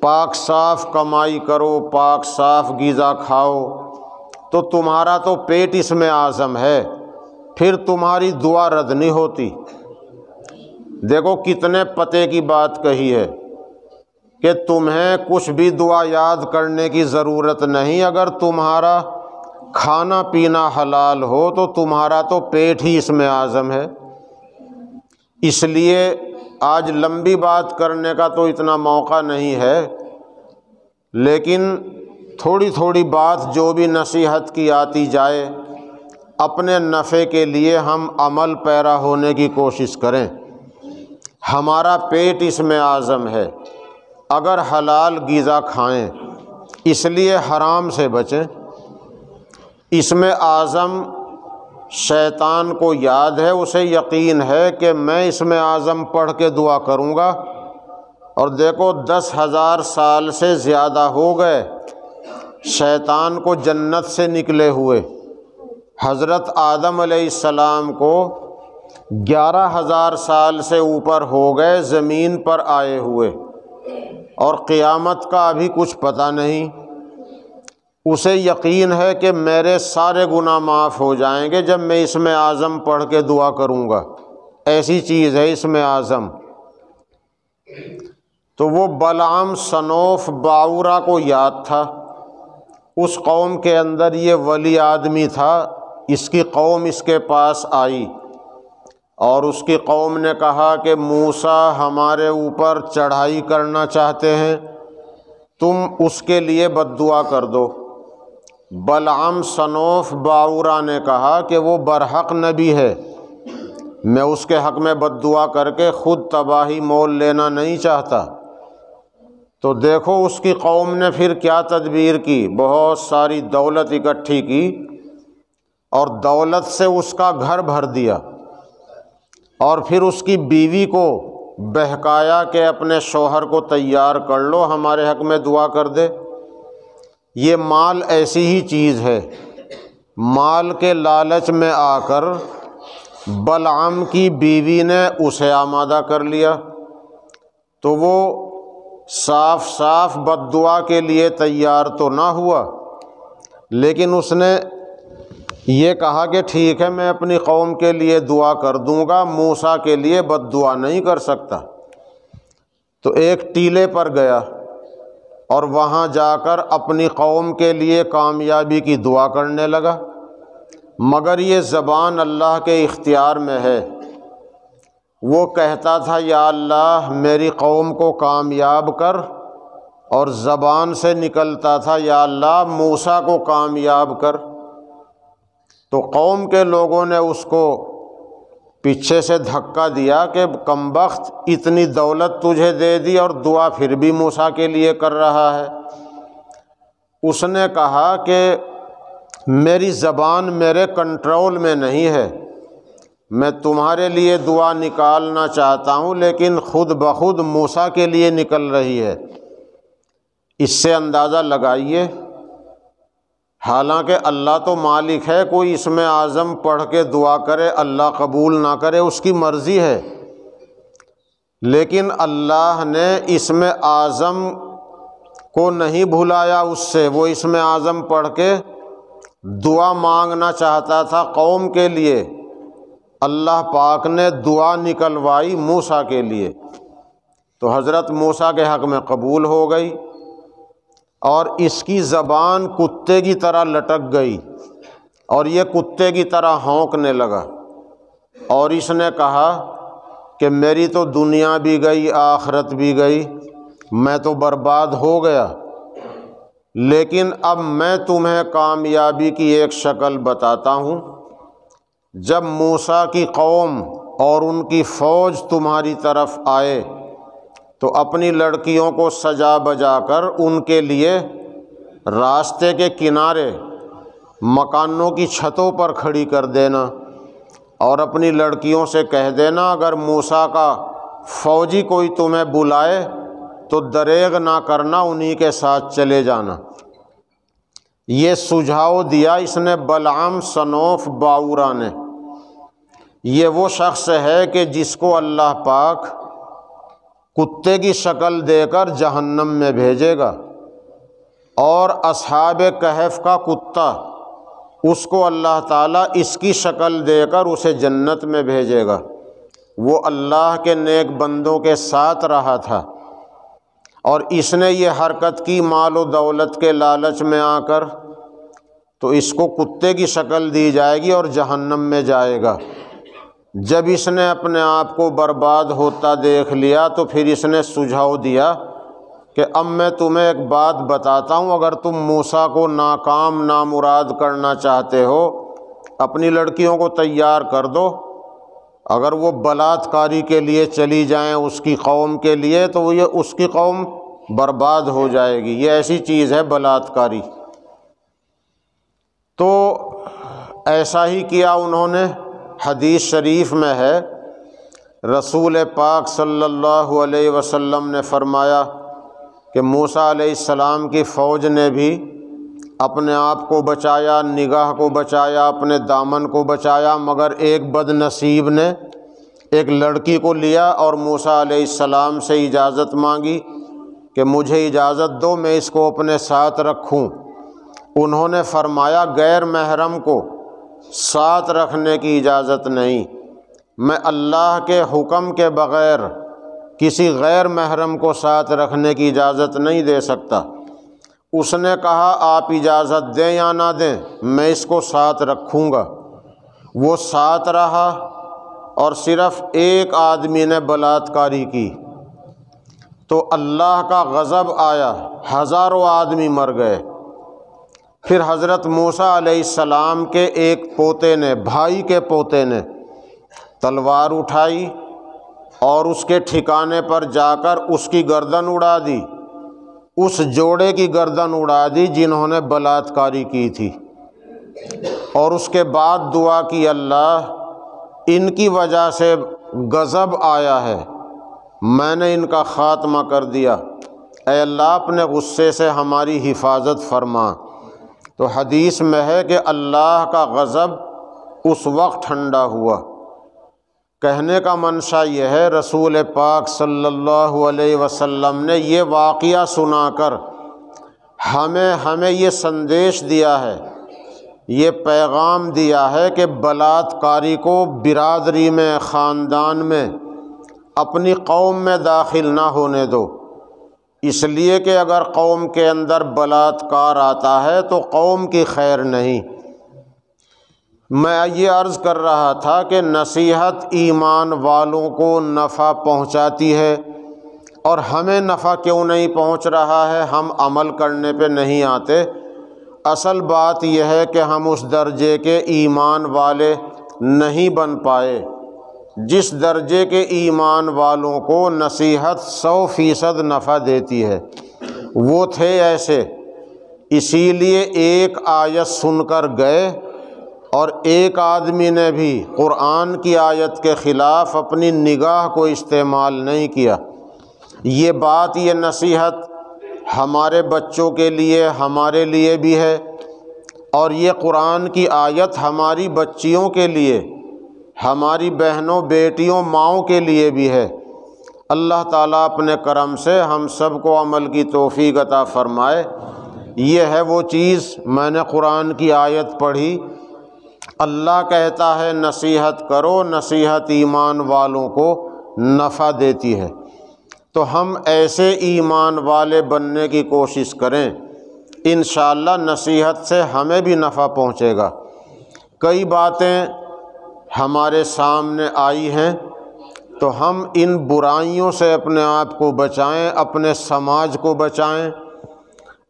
پاک صاف کمائی کرو، پاک صاف غذا کھاؤ، تو تمہارا تو پیٹ اسم اعظم ہے، پھر تمہاری دعا رد نہیں ہوتی۔ دیکھو کتنے پتے کی بات کہی ہے کہ تمہیں کچھ بھی دعا یاد کرنے کی ضرورت نہیں، اگر تمہارا کھانا پینا حلال ہو تو تمہارا تو پیٹ ہی اسم اعظم ہے۔ اس لیے آج لمبی بات کرنے کا تو اتنا موقع نہیں ہے، لیکن تھوڑی تھوڑی بات جو بھی نصیحت کی آتی جائے، اپنے نفع کے لیے ہم عمل پیرا ہونے کی کوشش کریں۔ ہمارا پیٹ اسم اعظم ہے، اگر حلال غذا کھائیں، اس لیے حرام سے بچیں۔ اسم اعظم شیطان کو یاد ہے، اسے یقین ہے کہ میں اسم اعظم پڑھ کے دعا کروں گا، اور دیکھو 10,000 سال سے زیادہ ہو گئے شیطان کو جنت سے نکلے ہوئے۔ حضرت آدم علیہ السلام کو 11,000 سال سے اوپر ہو گئے زمین پر آئے ہوئے، اور قیامت کا ابھی کچھ پتہ نہیں۔ اسے یقین ہے کہ میرے سارے گناہ معاف ہو جائیں گے جب میں اسم اعظم پڑھ کے دعا کروں گا، ایسی چیز ہے اسم اعظم۔ تو وہ بلعام صنوف باورا کو یاد تھا، اس قوم کے اندر یہ ولی آدمی تھا، اس کی قوم اس کے پاس آئی اور اس کی قوم نے کہا کہ موسیٰ ہمارے اوپر چڑھائی کرنا چاہتے ہیں، تم اس کے لیے بد دعا کر دو۔ بلعام صنوف باورا نے کہا کہ وہ برحق نبی ہے، میں اس کے حق میں بد دعا کر کے خود تباہی مول لینا نہیں چاہتا۔ تو دیکھو اس کی قوم نے پھر کیا تدبیر کی، بہت ساری دولت اکٹھی کی اور دولت سے اس کا گھر بھر دیا، اور پھر اس کی بیوی کو بہکایا کہ اپنے شوہر کو تیار کر لو، ہمارے حق میں دعا کر دے۔ یہ مال ایسی ہی چیز ہے، مال کے لالچ میں آ کر بلعام کی بیوی نے اسے آمادہ کر لیا، تو وہ صاف صاف بد دعا کے لیے تیار تو نہ ہوا، لیکن اس نے یہ کہا کہ ٹھیک ہے میں اپنی قوم کے لیے دعا کر دوں گا، موسیٰ کے لیے بد دعا نہیں کر سکتا۔ تو ایک ٹیلے پر گیا اور وہاں جا کر اپنی قوم کے لیے کامیابی کی دعا کرنے لگا، مگر یہ زبان اللہ کے اختیار میں ہے۔ وہ کہتا تھا یا اللہ میری قوم کو کامیاب کر، اور زبان سے نکلتا تھا یا اللہ موسیٰ کو کامیاب کر۔ تو قوم کے لوگوں نے اس کو پیچھے سے دھکا دیا کہ کمبخت، اتنی دولت تجھے دے دی اور دعا پھر بھی موسیٰ کے لیے کر رہا ہے۔ اس نے کہا کہ میری زبان میرے کنٹرول میں نہیں ہے، میں تمہارے لیے دعا نکالنا چاہتا ہوں لیکن خود بخود موسیٰ کے لیے نکل رہی ہے۔ اس سے اندازہ لگائیے، حالانکہ اللہ تو مالک ہے، کوئی اسم اعظم پڑھ کے دعا کرے اللہ قبول نہ کرے اس کی مرضی ہے، لیکن اللہ نے اسم اعظم کو نہیں بھلایا اس سے، وہ اسم اعظم پڑھ کے دعا مانگنا چاہتا تھا قوم کے لیے، اللہ پاک نے دعا نکلوائی موسیٰ کے لیے، تو حضرت موسیٰ کے حق میں قبول ہو گئی، اور اس کی زبان کتے کی طرح لٹک گئی اور یہ کتے کی طرح ہونکنے لگا، اور اس نے کہا کہ میری تو دنیا بھی گئی آخرت بھی گئی، میں تو برباد ہو گیا، لیکن اب میں تمہیں کامیابی کی ایک شکل بتاتا ہوں۔ جب موسیٰ کی قوم اور ان کی فوج تمہاری طرف آئے تو اپنی لڑکیوں کو سجا بجا کر ان کے لیے راستے کے کنارے مکانوں کی چھتوں پر کھڑی کر دینا، اور اپنی لڑکیوں سے کہہ دینا اگر موسیٰ کا فوجی کوئی تمہیں بلائے تو دریغ نہ کرنا، انہی کے ساتھ چلے جانا۔ یہ سجھاؤ دیا اس نے بلعام صنوف باورا نے۔ یہ وہ شخص ہے کہ جس کو اللہ پاک کتے کی شکل دے کر جہنم میں بھیجے گا، اور اصحاب کہف کا کتا اس کو اللہ تعالیٰ اس کی شکل دے کر اسے جنت میں بھیجے گا۔ وہ اللہ کے نیک بندوں کے ساتھ رہا تھا، اور اس نے یہ حرکت کی مال و دولت کے لالچ میں آ کر، تو اس کو کتے کی شکل دی جائے گی اور جہنم میں جائے گا۔ جب اس نے اپنے آپ کو برباد ہوتا دیکھ لیا تو پھر اس نے سجھاؤ دیا کہ اب میں تمہیں ایک بات بتاتا ہوں، اگر تم موسیٰ کو ناکام نامراد کرنا چاہتے ہو اپنی لڑکیوں کو تیار کر دو، اگر وہ بلاتکاری کے لیے چلی جائیں اس کی قوم کے لیے تو یہ اس کی قوم برباد ہو جائے گی، یہ ایسی چیز ہے بلاتکاری۔ تو ایسا ہی کیا انہوں نے۔ حدیث شریف میں ہے رسول پاک صلی اللہ علیہ وسلم نے فرمایا کہ موسیٰ علیہ السلام کی فوج نے بھی اپنے آپ کو بچایا، نگاہ کو بچایا، اپنے دامن کو بچایا، مگر ایک بد نصیب نے ایک لڑکی کو لیا اور موسیٰ علیہ السلام سے اجازت مانگی کہ مجھے اجازت دو میں اس کو اپنے ساتھ رکھوں۔ انہوں نے فرمایا غیر محرم کو ساتھ رکھنے کی اجازت نہیں، میں اللہ کے حکم کے بغیر کسی غیر محرم کو ساتھ رکھنے کی اجازت نہیں دے سکتا۔ اس نے کہا آپ اجازت دیں یا نہ دیں میں اس کو ساتھ رکھوں گا۔ وہ ساتھ رہا اور صرف ایک آدمی نے بلاتکاری کی تو اللہ کا غضب آیا، ہزاروں آدمی مر گئے۔ پھر حضرت موسیٰ علیہ السلام کے ایک پوتے نے، بھائی کے پوتے نے تلوار اٹھائی اور اس کے ٹھکانے پر جا کر اس کی گردن اڑا دی، اس جوڑے کی گردن اڑا دی جنہوں نے بلاتکاری کی تھی، اور اس کے بعد دعا کی اللہ ان کی وجہ سے غضب آیا ہے، میں نے ان کا خاتمہ کر دیا، اے اللہ اپنے غصے سے ہماری حفاظت فرما۔ تو حدیث میں ہے کہ اللہ کا غضب اس وقت ٹھنڈا ہوا۔ کہنے کا منشا یہ ہے رسول پاک صلی اللہ علیہ وسلم نے یہ واقعہ سنا کر ہمیں یہ سندیش دیا ہے، یہ پیغام دیا ہے کہ بلاتکاری کو برادری میں، خاندان میں، اپنی قوم میں داخل نہ ہونے دو، اس لیے کہ اگر قوم کے اندر بلاتکار آتا ہے تو قوم کی خیر نہیں۔ میں یہ عرض کر رہا تھا کہ نصیحت ایمان والوں کو نفع پہنچاتی ہے، اور ہمیں نفع کیوں نہیں پہنچ رہا ہے؟ ہم عمل کرنے پہ نہیں آتے۔ اصل بات یہ ہے کہ ہم اس درجے کے ایمان والے نہیں بن پائے جس درجے کے ایمان والوں کو نصیحت 100% نفع دیتی ہے۔ وہ تھے ایسے، اسی لیے ایک آیت سن کر گئے اور ایک آدمی نے بھی قرآن کی آیت کے خلاف اپنی نگاہ کو استعمال نہیں کیا۔ یہ بات، یہ نصیحت ہمارے بچوں کے لیے، ہمارے لیے بھی ہے، اور یہ قرآن کی آیت ہماری بچیوں کے لیے، ہماری بہنوں، بیٹیوں، ماؤں کے لیے بھی ہے۔ اللہ تعالیٰ اپنے کرم سے ہم سب کو عمل کی توفیق عطا فرمائے۔ یہ ہے وہ چیز، میں نے قرآن کی آیت پڑھی، اللہ کہتا ہے نصیحت کرو، نصیحت ایمان والوں کو نفع دیتی ہے۔ تو ہم ایسے ایمان والے بننے کی کوشش کریں، انشاءاللہ نصیحت سے ہمیں بھی نفع پہنچے گا۔ کئی باتیں ہمارے سامنے آئی ہیں تو ہم ان برائیوں سے اپنے آپ کو بچائیں، اپنے سماج کو بچائیں،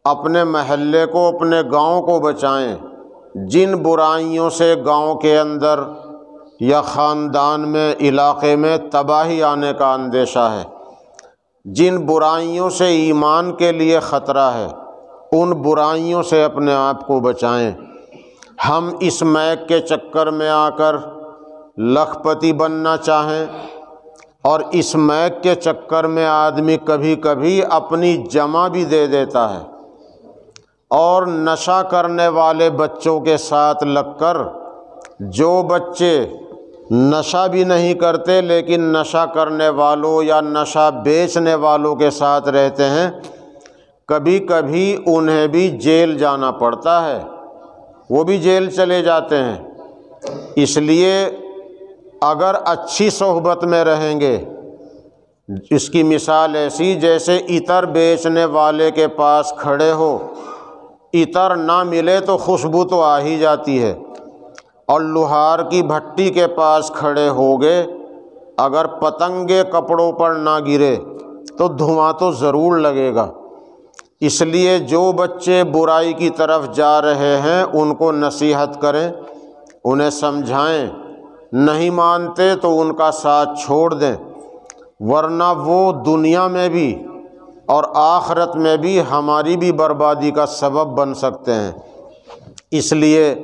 اپنے محلے کو، اپنے گاؤں کو بچائیں۔ جن برائیوں سے گاؤں کے اندر یا خاندان میں، علاقے میں تباہی آنے کا اندیشہ ہے، جن برائیوں سے ایمان کے لیے خطرہ ہے، ان برائیوں سے اپنے آپ کو بچائیں۔ ہم اس میک کے چکر میں آ کر لاکھ پتی بننا چاہیں، اور اس میک کے چکر میں آدمی کبھی کبھی اپنی جمع بھی دے دیتا ہے، اور نشہ کرنے والے بچوں کے ساتھ لگ کر، جو بچے نشہ بھی نہیں کرتے لیکن نشہ کرنے والوں یا نشہ بیچنے والوں کے ساتھ رہتے ہیں، کبھی کبھی انہیں بھی جیل جانا پڑتا ہے، وہ بھی جیل چلے جاتے ہیں۔ اس لیے اگر اچھی صحبت میں رہیں گے، اس کی مثال ایسی جیسے عطر بیچنے والے کے پاس کھڑے ہو، عطر نہ ملے تو خوشبو تو آ ہی جاتی ہے، اور لوہار کی بھٹی کے پاس کھڑے ہوگے، اگر پتنگے کپڑوں پر نہ گرے تو دھواں تو ضرور لگے گا۔ اس لیے جو بچے برائی کی طرف جا رہے ہیں ان کو نصیحت کریں، انہیں سمجھائیں، نہیں مانتے تو ان کا ساتھ چھوڑ دیں، ورنہ وہ دنیا میں بھی اور آخرت میں بھی ہماری بھی بربادی کا سبب بن سکتے ہیں۔ اس لیے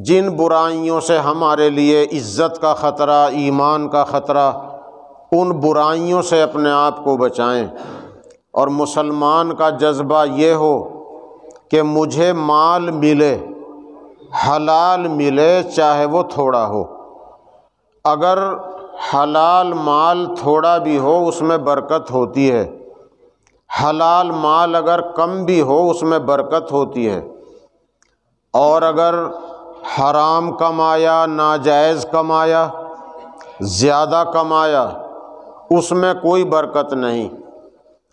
جن برائیوں سے ہمارے لیے عزت کا خطرہ، ایمان کا خطرہ، ان برائیوں سے اپنے آپ کو بچائیں۔ اور مسلمان کا جذبہ یہ ہو کہ مجھے مال ملے، حلال ملے، چاہے وہ تھوڑا ہو۔ اگر حلال مال تھوڑا بھی ہو اس میں برکت ہوتی ہے، حلال مال اگر کم بھی ہو اس میں برکت ہوتی ہے، اور اگر حرام کمایا، ناجائز کمایا، زیادہ کمایا، اس میں کوئی برکت نہیں،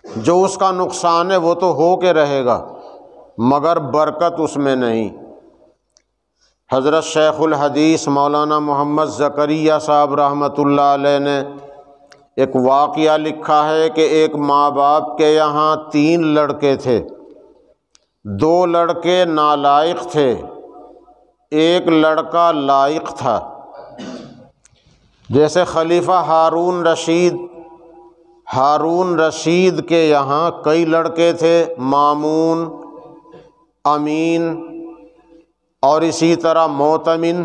جو اس کا نقصان ہے وہ تو ہو کے رہے گا مگر برکت اس میں نہیں۔ حضرت شیخ الحدیث مولانا محمد زکریہ صاحب رحمۃ اللہ علیہ نے ایک واقعہ لکھا ہے کہ ایک ماں باپ کے یہاں 3 لڑکے تھے، 2 لڑکے نالائق تھے، ایک لڑکا لائق تھا۔ جیسے خلیفہ ہارون رشید کے یہاں کئی لڑکے تھے، مامون، امین اور اسی طرح معتمن۔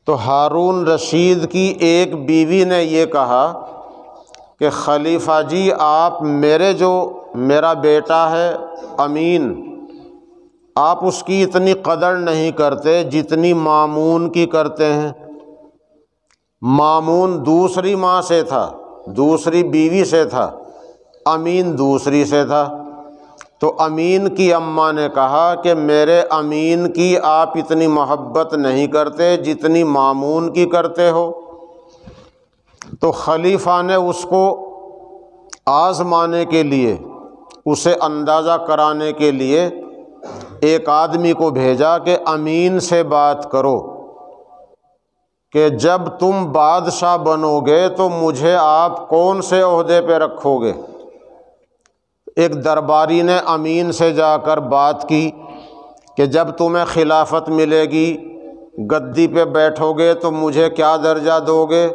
تو ہارون رشید کی ایک بیوی نے یہ کہا کہ خلیفہ جی آپ میرا بیٹا ہے امین، آپ اس کی اتنی قدر نہیں کرتے جتنی مامون کی کرتے ہیں۔ مامون دوسری ماں سے تھا، دوسری بیوی سے تھا، امین دوسری سے تھا۔ تو امین کی اماں نے کہا کہ میرے امین کی آپ اتنی محبت نہیں کرتے جتنی مامون کی کرتے ہو۔ تو خلیفہ نے اس کو آزمانے کے لیے، اسے اندازہ کرانے کے لیے ایک آدمی کو بھیجا کہ امین سے بات کرو کہ جب تم بادشاہ بنو گے تو مجھے آپ کون سے عہدے پہ رکھو گے۔ ایک درباری نے امین سے جا کر بات کی کہ جب تمہیں خلافت ملے گی، گدی پہ بیٹھو گے تو مجھے کیا درجہ دو گے؟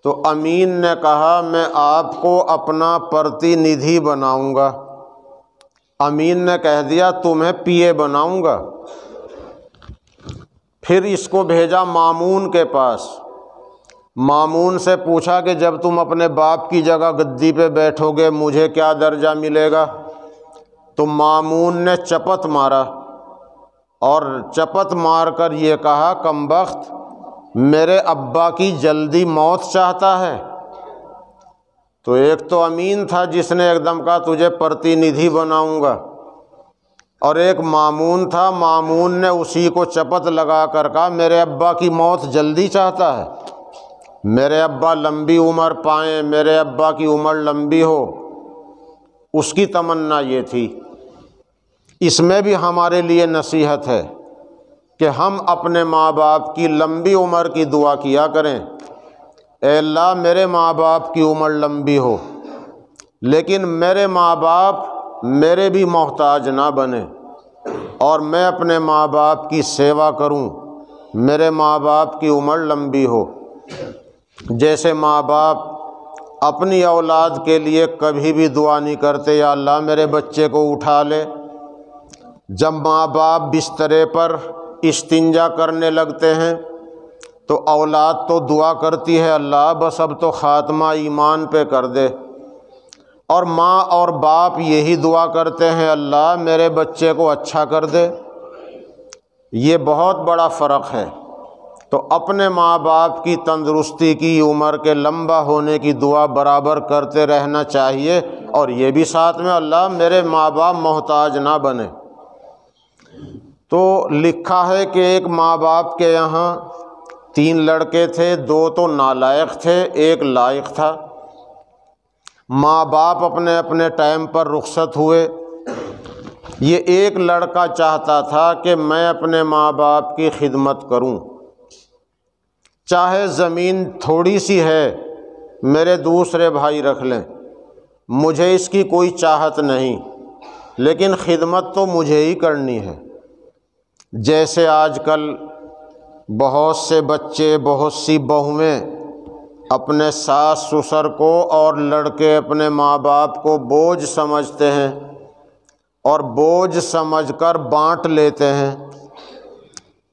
تو امین نے کہا میں آپ کو اپنا پرتینidھی بناؤں گا۔ امین نے کہہ دیا تمہیں پی اے بناؤں گا۔ پھر اس کو بھیجا مامون کے پاس، مامون سے پوچھا کہ جب تم اپنے باپ کی جگہ گدی پہ بیٹھو گے مجھے کیا درجہ ملے گا؟ تو مامون نے چپت مارا اور چپت مار کر یہ کہا کمبخت میرے ابا کی جلدی موت چاہتا ہے۔ تو ایک تو امین تھا جس نے ایک دم کہا تجھے پرتینidھی بناؤں گا، اور ایک مامون تھا، مامون نے اسی کو چپت لگا کر کہا میرے ابا کی موت جلدی چاہتا ہے، میرے ابا لمبی عمر پائیں، میرے ابا کی عمر لمبی ہو، اس کی تمنا یہ تھی۔ اس میں بھی ہمارے لیے نصیحت ہے کہ ہم اپنے ماں باپ کی لمبی عمر کی دعا کیا کریں، اے اللہ میرے ماں باپ کی عمر لمبی ہو لیکن میرے ماں باپ میرے بھی محتاج نہ بنے، اور میں اپنے ماں باپ کی سیوا کروں، میرے ماں باپ کی عمر لمبی ہو۔ جیسے ماں باپ اپنی اولاد کے لیے کبھی بھی دعا نہیں کرتے یا اللہ میرے بچے کو اٹھا لے، جب ماں باپ بسترے پر استنجا کرنے لگتے ہیں تو اولاد تو دعا کرتی ہے اللہ بس اب تو خاتمہ ایمان پہ کر دے، اور ماں اور باپ یہی دعا کرتے ہیں اللہ میرے بچے کو اچھا کر دے۔ یہ بہت بڑا فرق ہے۔ تو اپنے ماں باپ کی تندرستی کی، عمر کے لمبا ہونے کی دعا برابر کرتے رہنا چاہیے، اور یہ بھی ساتھ میں اللہ میرے ماں باپ محتاج نہ بنے۔ تو لکھا ہے کہ ایک ماں باپ کے یہاں 3 لڑکے تھے، 2 تو نالائق تھے، ایک لائق تھا۔ ماں باپ اپنے اپنے ٹائم پر رخصت ہوئے۔ یہ ایک لڑکا چاہتا تھا کہ میں اپنے ماں باپ کی خدمت کروں، چاہے زمین تھوڑی سی ہے میرے دوسرے بھائی رکھ لیں، مجھے اس کی کوئی چاہت نہیں، لیکن خدمت تو مجھے ہی کرنی ہے۔ جیسے آج کل بہت سے بچے، بہت سی بہویں اپنے ساس سسر کو اور لڑکے اپنے ماں باپ کو بوجھ سمجھتے ہیں اور بوجھ سمجھ کر بانٹ لیتے ہیں۔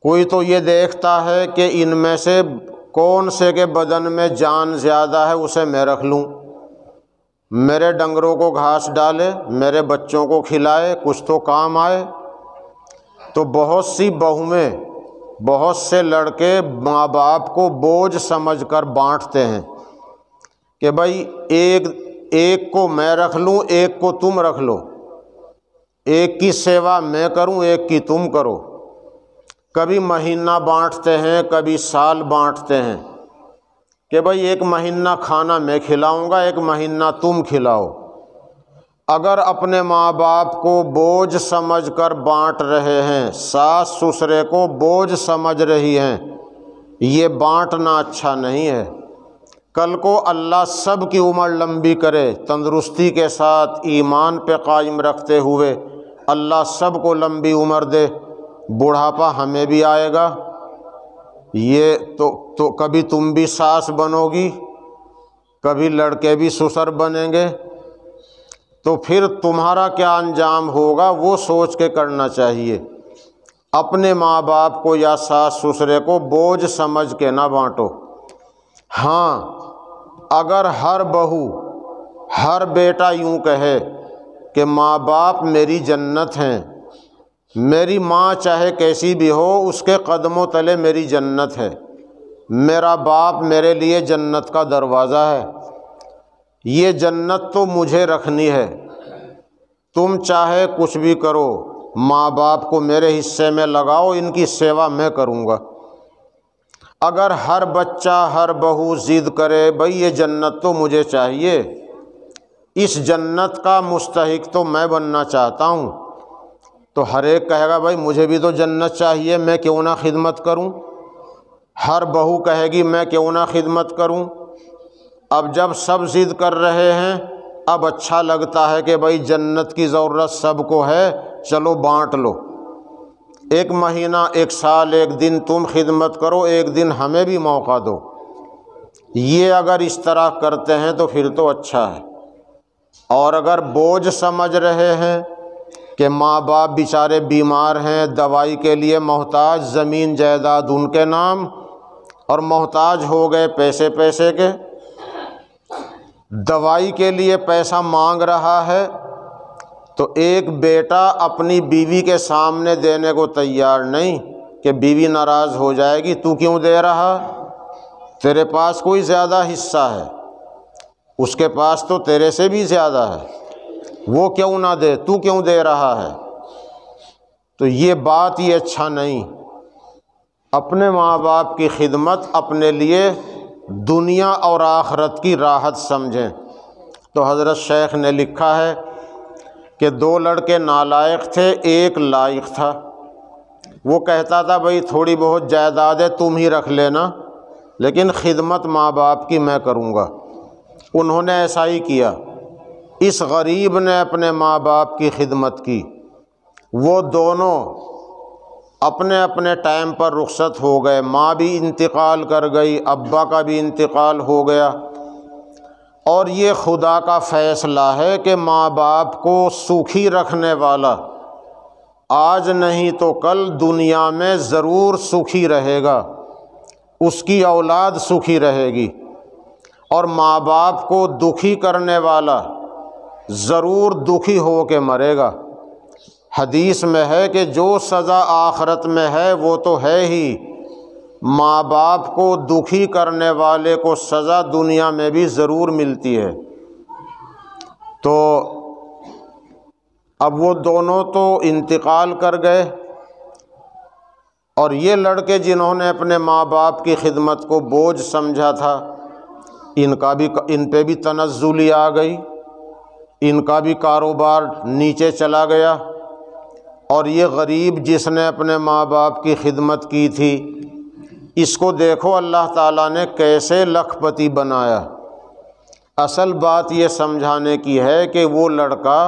کوئی تو یہ دیکھتا ہے کہ ان میں سے کون سے کے بدن میں جان زیادہ ہے اسے میں رکھ لوں، میرے ڈنگروں کو گھاس ڈالے، میرے بچوں کو کھلائے، کچھ تو کام آئے۔ تو بہت سی بہویں، بہت سے لڑکے ماں باپ کو بوجھ سمجھ کر بانٹتے ہیں کہ بھائی ایک کو میں رکھ لوں، ایک کو تم رکھ لو، ایک کی سیوا میں کروں، ایک کی تم کرو۔ کبھی مہینہ بانٹتے ہیں، کبھی سال بانٹتے ہیں۔ کہ بھائی 1 مہینہ کھانا میں کھلاؤں گا، 1 مہینہ تم کھلاؤ۔ اگر اپنے ماں باپ کو بوجھ سمجھ کر بانٹ رہے ہیں، ساس سسرے کو بوجھ سمجھ رہی ہیں، یہ بانٹنا اچھا نہیں ہے۔ کل کو اللہ سب کی عمر لمبی کرے، تندرستی کے ساتھ ایمان پہ قائم رکھتے ہوئے اللہ سب کو لمبی عمر دے، بڑھاپا ہمیں بھی آئے گا، یہ تو کبھی تم بھی ساس بنو گی، کبھی لڑکے بھی سسر بنیں گے، تو پھر تمہارا کیا انجام ہوگا وہ سوچ کے کرنا چاہیے۔ اپنے ماں باپ کو یا ساس سسرے کو بوجھ سمجھ کے نہ بانٹو۔ ہاں، اگر ہر بہو ہر بیٹا یوں کہے کہ ماں باپ میری جنت ہیں، میری ماں چاہے کیسی بھی ہو اس کے قدموں تلے میری جنت ہے، میرا باپ میرے لیے جنت کا دروازہ ہے، یہ جنت تو مجھے رکھنی ہے، تم چاہے کچھ بھی کرو، ماں باپ کو میرے حصے میں لگاؤ، ان کی سیوا میں کروں گا۔ اگر ہر بچہ ہر بہو ضد کرے بھئی یہ جنت تو مجھے چاہیے، اس جنت کا مستحق تو میں بننا چاہتا ہوں، تو ہر ایک کہے گا بھائی مجھے بھی تو جنت چاہیے، میں کیوں نہ خدمت کروں۔ ہر بہو کہے گی میں کیوں نہ خدمت کروں۔ اب جب سب ضد کر رہے ہیں، اب اچھا لگتا ہے کہ بھائی جنت کی ضرورت سب کو ہے، چلو بانٹ لو، 1 مہینہ 1 سال 1 دن تم خدمت کرو، 1 دن ہمیں بھی موقع دو۔ یہ اگر اس طرح کرتے ہیں تو پھر تو اچھا ہے۔ اور اگر بوجھ سمجھ رہے ہیں کہ ماں باپ بیچارے بیمار ہیں، دوائی کے لیے محتاج، زمین جائیداد ان کے نام، اور محتاج ہو گئے پیسے کے، دوائی کے لیے پیسہ مانگ رہا ہے، تو ایک بیٹا اپنی بیوی کے سامنے دینے کو تیار نہیں کہ بیوی ناراض ہو جائے گی، تو کیوں دے رہا، تیرے پاس کوئی زیادہ حصہ ہے، اس کے پاس تو تیرے سے بھی زیادہ ہے، وہ کیوں نہ دے، تو کیوں دے رہا ہے۔ تو یہ بات ہی اچھا نہیں۔ اپنے ماں باپ کی خدمت اپنے لیے دنیا اور آخرت کی راحت سمجھیں۔ تو حضرت شیخ نے لکھا ہے کہ 2 لڑکے نالائق تھے، ایک لائق تھا، وہ کہتا تھا بھئی تھوڑی بہت جائیدادیں تم ہی رکھ لینا، لیکن خدمت ماں باپ کی میں کروں گا۔ انہوں نے ایسا ہی کیا، اس غریب نے اپنے ماں باپ کی خدمت کی، وہ دونوں اپنے اپنے ٹائم پر رخصت ہو گئے، ماں بھی انتقال کر گئی، ابا کا بھی انتقال ہو گیا، اور یہ خدا کا فیصلہ ہے کہ ماں باپ کو سکھی رکھنے والا آج نہیں تو کل دنیا میں ضرور سکھی رہے گا، اس کی اولاد سکھی رہے گی، اور ماں باپ کو دکھی کرنے والا ضرور دکھی ہو کے مرے گا۔ حدیث میں ہے کہ جو سزا آخرت میں ہے وہ تو ہے ہی، ماں باپ کو دکھی کرنے والے کو سزا دنیا میں بھی ضرور ملتی ہے۔ تو اب وہ دونوں تو انتقال کر گئے، اور یہ لڑکے جنہوں نے اپنے ماں باپ کی خدمت کو بوجھ سمجھا تھا، ان پہ بھی تنزلی آ گئی، ان کا بھی کاروبار نیچے چلا گیا، اور یہ غریب جس نے اپنے ماں باپ کی خدمت کی تھی، اس کو دیکھو اللہ تعالیٰ نے کیسے لکھ پتی بنایا۔ اصل بات یہ سمجھانے کی ہے کہ وہ لڑکا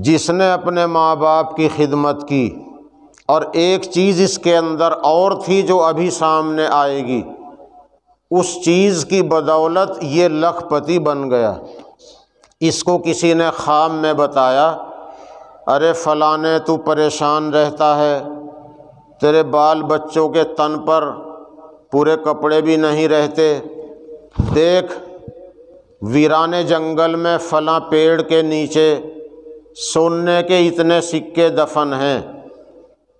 جس نے اپنے ماں باپ کی خدمت کی، اور ایک چیز اس کے اندر اور تھی جو ابھی سامنے آئے گی، اس چیز کی بدولت یہ لکھ پتی بن گیا۔ اس کو کسی نے خواب میں بتایا، ارے فلاں تو پریشان رہتا ہے، تیرے بال بچوں کے تن پر پورے کپڑے بھی نہیں رہتے، دیکھ ویرانے جنگل میں فلاں پیڑ کے نیچے سونے کے اتنے سکے دفن ہیں،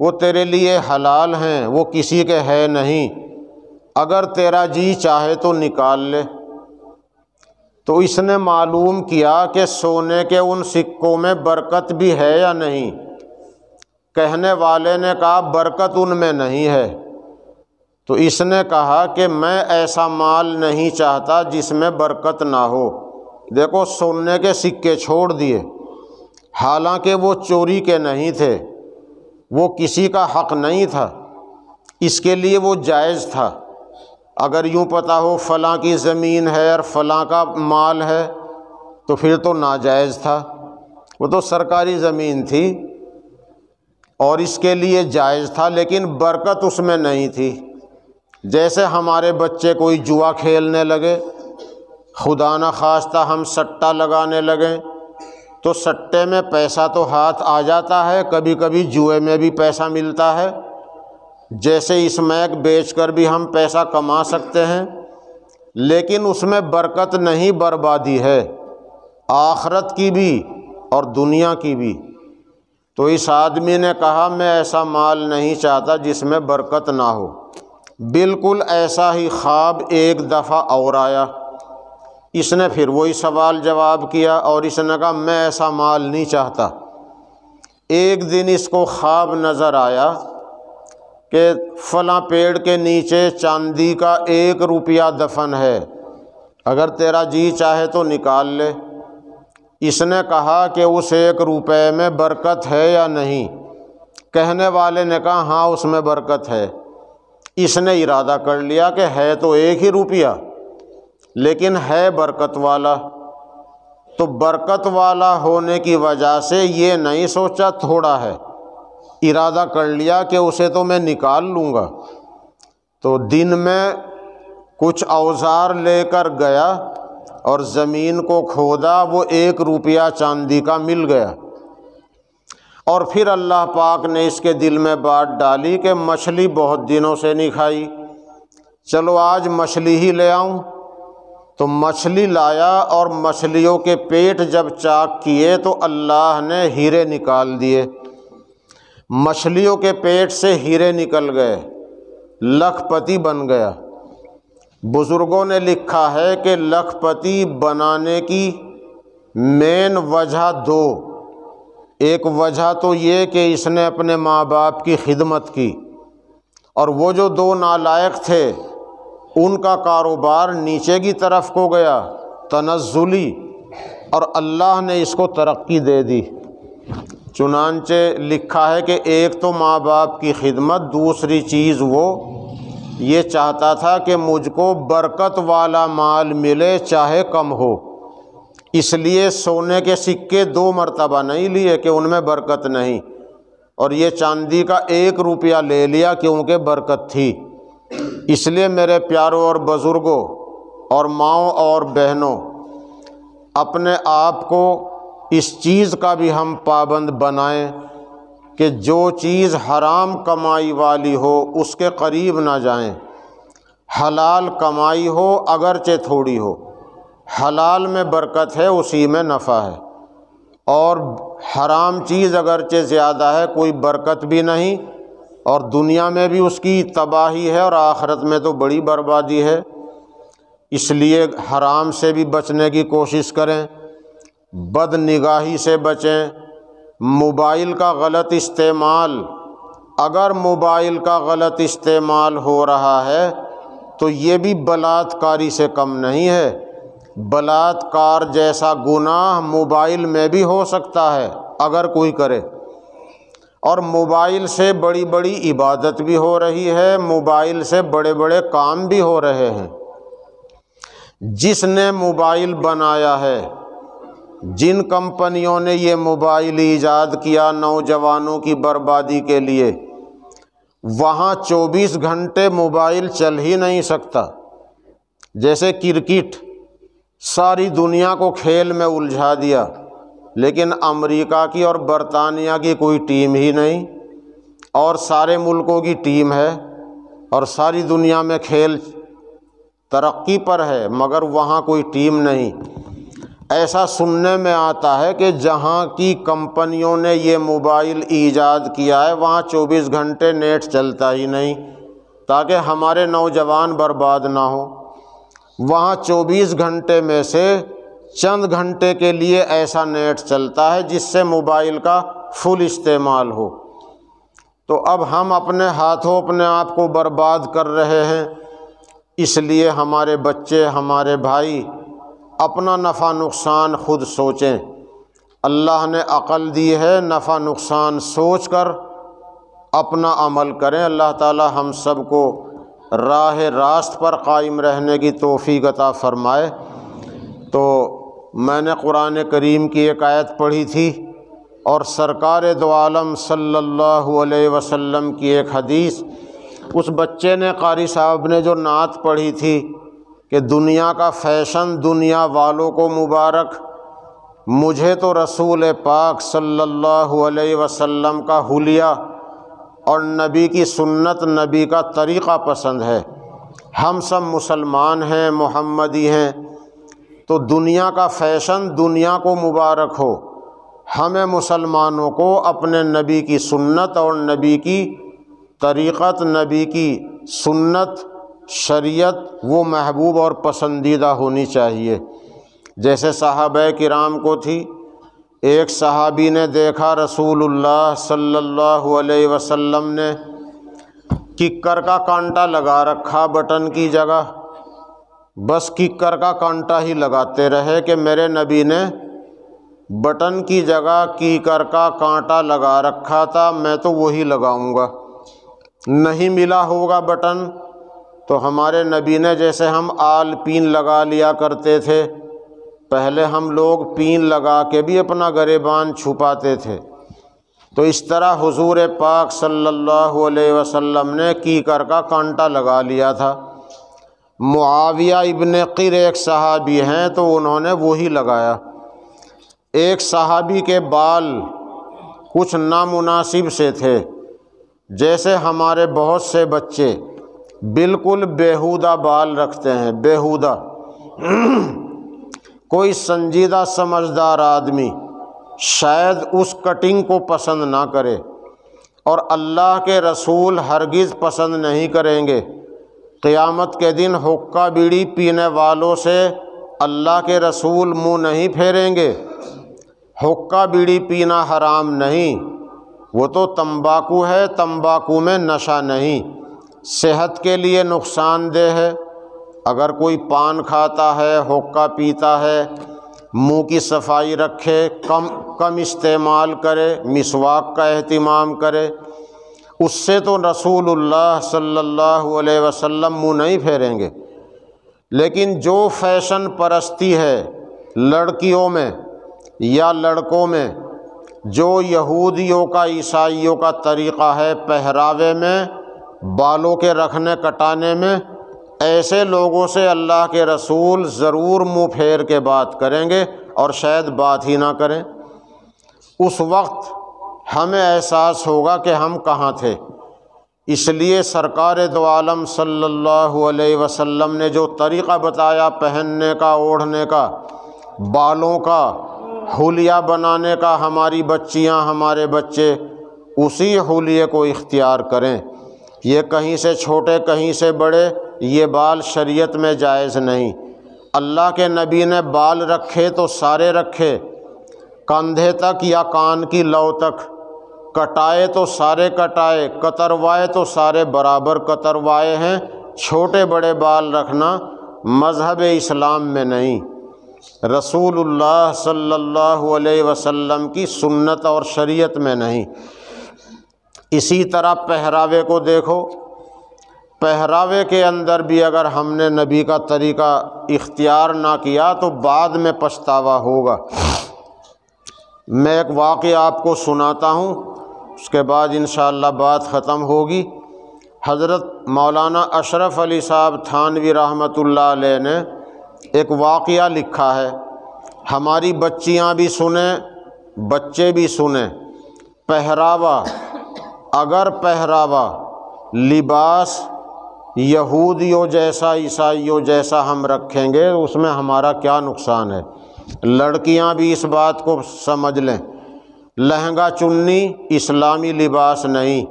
وہ تیرے لیے حلال ہیں، وہ کسی کے ہے نہیں، اگر تیرا جی چاہے تو نکال لے۔ تو اس نے معلوم کیا کہ سونے کے ان سکوں میں برکت بھی ہے یا نہیں۔ کہنے والے نے کہا برکت ان میں نہیں ہے، تو اس نے کہا کہ میں ایسا مال نہیں چاہتا جس میں برکت نہ ہو۔ دیکھو سونے کے سکے چھوڑ دیے، حالانکہ وہ چوری کے نہیں تھے، وہ کسی کا حق نہیں تھا، اس کے لیے وہ جائز تھا۔ اگر یوں پتہ ہو فلاں کی زمین ہے اور فلاں کا مال ہے تو پھر تو ناجائز تھا، وہ تو سرکاری زمین تھی اور اس کے لیے جائز تھا، لیکن برکت اس میں نہیں تھی۔ جیسے ہمارے بچے کوئی جوا کھیلنے لگے، خدا نہ خواستہ ہم سٹہ لگانے لگیں، تو سٹے میں پیسہ تو ہاتھ آ جاتا ہے، کبھی کبھی جوئے میں بھی پیسہ ملتا ہے، جیسے اسمیک بیچ کر بھی ہم پیسہ کما سکتے ہیں، لیکن اس میں برکت نہیں، بربادی ہے، آخرت کی بھی اور دنیا کی بھی۔ تو اس آدمی نے کہا میں ایسا مال نہیں چاہتا جس میں برکت نہ ہو۔ بالکل ایسا ہی خواب ایک دفعہ اور آیا، اس نے پھر وہی سوال جواب کیا اور اس نے کہا میں ایسا مال نہیں چاہتا۔ ایک دن اس کو خواب نظر آیا کہ فلاں پیڑ کے نیچے چاندی کا 1 روپیہ دفن ہے، اگر تیرا جی چاہے تو نکال لے۔ اس نے کہا کہ اس 1 روپے میں برکت ہے یا نہیں؟ کہنے والے نے کہا ہاں اس میں برکت ہے۔ اس نے ارادہ کر لیا کہ ہے تو 1 ہی روپیہ لیکن ہے برکت والا، تو برکت والا ہونے کی وجہ سے یہ نہیں سوچا تھوڑا ہے، ارادہ کر لیا کہ اسے تو میں نکال لوں گا۔ تو دن میں کچھ اوزار لے کر گیا اور زمین کو کھودا، وہ 1 روپیہ چاندی کا مل گیا۔ اور پھر اللہ پاک نے اس کے دل میں بات ڈالی کہ مچھلی بہت دنوں سے نہیں کھائی، چلو آج مچھلی ہی لے آؤں۔ تو مچھلی لایا اور مچھلیوں کے پیٹ جب چاک کیے تو اللہ نے ہیرے نکال دیے، مچھلیوں کے پیٹ سے ہیرے نکل گئے، لکھ پتی بن گیا۔ بزرگوں نے لکھا ہے کہ لکھ پتی بنانے کی مین وجہ 2، ایک وجہ تو یہ کہ اس نے اپنے ماں باپ کی خدمت کی، اور وہ جو 2 نالائق تھے ان کا کاروبار نیچے کی طرف کو گیا تنزلی، اور اللہ نے اس کو ترقی دے دی۔ چنانچہ لکھا ہے کہ ایک تو ماں باپ کی خدمت، دوسری چیز وہ یہ چاہتا تھا کہ مجھ کو برکت والا مال ملے چاہے کم ہو، اس لیے سونے کے سکے 2 مرتبہ نہیں لیے کہ ان میں برکت نہیں، اور یہ چاندی کا 1 روپیہ لے لیا کیونکہ برکت تھی۔ اس لیے میرے پیاروں اور بزرگوں اور ماؤں اور بہنوں، اپنے آپ کو اس چیز کا بھی ہم پابند بنائیں کہ جو چیز حرام کمائی والی ہو اس کے قریب نہ جائیں، حلال کمائی ہو اگرچہ تھوڑی ہو، حلال میں برکت ہے، اسی میں نفع ہے، اور حرام چیز اگرچہ زیادہ ہے کوئی برکت بھی نہیں، اور دنیا میں بھی اس کی تباہی ہے اور آخرت میں تو بڑی بربادی ہے۔ اس لیے حرام سے بھی بچنے کی کوشش کریں، بد نگاہی سے بچیں، موبائل کا غلط استعمال، اگر موبائل کا غلط استعمال ہو رہا ہے تو یہ بھی بلاత్کاری سے کم نہیں ہے، بلاత్کار جیسا گناہ موبائل میں بھی ہو سکتا ہے اگر کوئی کرے، اور موبائل سے بڑی بڑی عبادت بھی ہو رہی ہے، موبائل سے بڑے بڑے کام بھی ہو رہے ہیں۔ جس نے موبائل بنایا ہے، جن کمپنیوں نے یہ موبائل ایجاد کیا نوجوانوں کی بربادی کے لیے، وہاں 24 گھنٹے موبائل چل ہی نہیں سکتا۔ جیسے کرکٹ ساری دنیا کو کھیل میں الجھا دیا، لیکن امریکہ کی اور برطانیہ کی کوئی ٹیم ہی نہیں، اور سارے ملکوں کی ٹیم ہے، اور ساری دنیا میں کھیل ترقی پر ہے مگر وہاں کوئی ٹیم نہیں۔ ایسا سننے میں آتا ہے کہ جہاں کی کمپنیوں نے یہ موبائل ایجاد کیا ہے وہاں 24 گھنٹے نیٹ چلتا ہی نہیں تاکہ ہمارے نوجوان برباد نہ ہوں۔ وہاں 24 گھنٹے میں سے چند گھنٹے کے لیے ایسا نیٹ چلتا ہے جس سے موبائل کا فل استعمال ہو۔ تو اب ہم اپنے ہاتھوں اپنے آپ کو برباد کر رہے ہیں۔ اس لیے ہمارے بچے، ہمارے بھائی اپنا نفع نقصان خود سوچیں۔ اللہ نے عقل دی ہے، نفع نقصان سوچ کر اپنا عمل کریں۔ اللہ تعالی ہم سب کو راہ راست پر قائم رہنے کی توفیق عطا فرمائے۔ تو میں نے قرآن کریم کی ایک آیت پڑھی تھی اور سرکار دو عالم صلی اللہ علیہ وسلم کی ایک حدیث۔ اس بچے نے، قاری صاحب نے جو نعت پڑھی تھی کہ دنیا کا فیشن دنیا والوں کو مبارک، مجھے تو رسول پاک صلی اللہ علیہ وسلم کا حلیہ اور نبی کی سنت، نبی کا طریقہ پسند ہے۔ ہم سب مسلمان ہیں، محمدی ہیں، تو دنیا کا فیشن دنیا کو مبارک ہو۔ ہمیں مسلمانوں کو اپنے نبی کی سنت اور نبی کی طریقت، نبی کی سنت، شریعت وہ محبوب اور پسندیدہ ہونی چاہیے۔ جیسے صحابہ کرام کو تھی، ایک صحابی نے دیکھا رسول اللہ صلی اللہ علیہ وسلم نے ککر کا کانٹا لگا رکھا بٹن کی جگہ، بس ککر کا کانٹا ہی لگاتے رہے کہ میرے نبی نے بٹن کی جگہ کیکر کا کانٹا لگا رکھا تھا، میں تو وہی لگاؤں گا۔ نہیں ملا ہوگا بٹن تو ہمارے نبی نے، جیسے ہم آل پین لگا لیا کرتے تھے، پہلے ہم لوگ پین لگا کے بھی اپنا گریبان چھپاتے تھے، تو اس طرح حضور پاک صلی اللہ علیہ وسلم نے کیکر کا کانٹا لگا لیا تھا۔ معاویہ ابن قر ایک صحابی ہیں تو انہوں نے وہی لگایا۔ ایک صحابی کے بال کچھ نامناسب سے تھے، جیسے ہمارے بہت سے بچے بالکل بیہودہ بال رکھتے ہیں، بیہودہ۔ کوئی سنجیدہ سمجھدار آدمی شاید اس کٹنگ کو پسند نہ کرے، اور اللہ کے رسول ہرگز پسند نہیں کریں گے۔ قیامت کے دن حقہ بیڑی پینے والوں سے اللہ کے رسول منہ نہیں پھیریں گے۔ حقہ بیڑی پینا حرام نہیں، وہ تو تمباکو ہے، تمباکو میں نشہ نہیں، صحت کے لیے نقصان دہ ہے۔ اگر کوئی پان کھاتا ہے، حقہ پیتا ہے، منہ کی صفائی رکھے، کم استعمال کرے، مسواک کا اہتمام کرے، اس سے تو رسول اللہ صلی اللہ علیہ وسلم منہ نہیں پھیریں گے۔ لیکن جو فیشن پرستی ہے لڑکیوں میں یا لڑکوں میں، جو یہودیوں کا، عیسائیوں کا طریقہ ہے پہراوے میں، بالوں کے رکھنے کٹانے میں، ایسے لوگوں سے اللہ کے رسول ضرور منہ پھیر کے بات کریں گے، اور شاید بات ہی نہ کریں۔ اس وقت ہمیں احساس ہوگا کہ ہم کہاں تھے۔ اس لیے سرکار دو عالم صلی اللہ علیہ وسلم نے جو طریقہ بتایا پہننے کا، اوڑھنے کا، بالوں کا، حلیہ بنانے کا، ہماری بچیاں، ہمارے بچے اسی حلیے کو اختیار کریں۔ یہ کہیں سے چھوٹے کہیں سے بڑے، یہ بال شریعت میں جائز نہیں۔ اللہ کے نبی نے بال رکھے تو سارے رکھے، کندھے تک یا کان کی لو تک، کٹائے تو سارے کٹائے، کتروائے تو سارے برابر کتروائے ہیں۔ چھوٹے بڑے بال رکھنا مذہب اسلام میں نہیں، رسول اللہ صلی اللہ علیہ وسلم کی سنت اور شریعت میں نہیں۔ اسی طرح پہراوے کو دیکھو، پہراوے کے اندر بھی اگر ہم نے نبی کا طریقہ اختیار نہ کیا تو بعد میں پچھتاوا ہوگا۔ میں ایک واقعہ آپ کو سناتا ہوں، اس کے بعد انشاءاللہ بات ختم ہوگی۔ حضرت مولانا اشرف علی صاحب تھانوی رحمۃ اللہ علیہ نے ایک واقعہ لکھا ہے، ہماری بچیاں بھی سنیں، بچے بھی سنیں۔ پہراوا، اگر پہراوا لباس یہودیوں جیسا، عیسائیوں جیسا ہم رکھیں گے تو اس میں ہمارا کیا نقصان ہے؟ لڑکیاں بھی اس بات کو سمجھ لیں، لہنگا چنی اسلامی لباس نہیں۔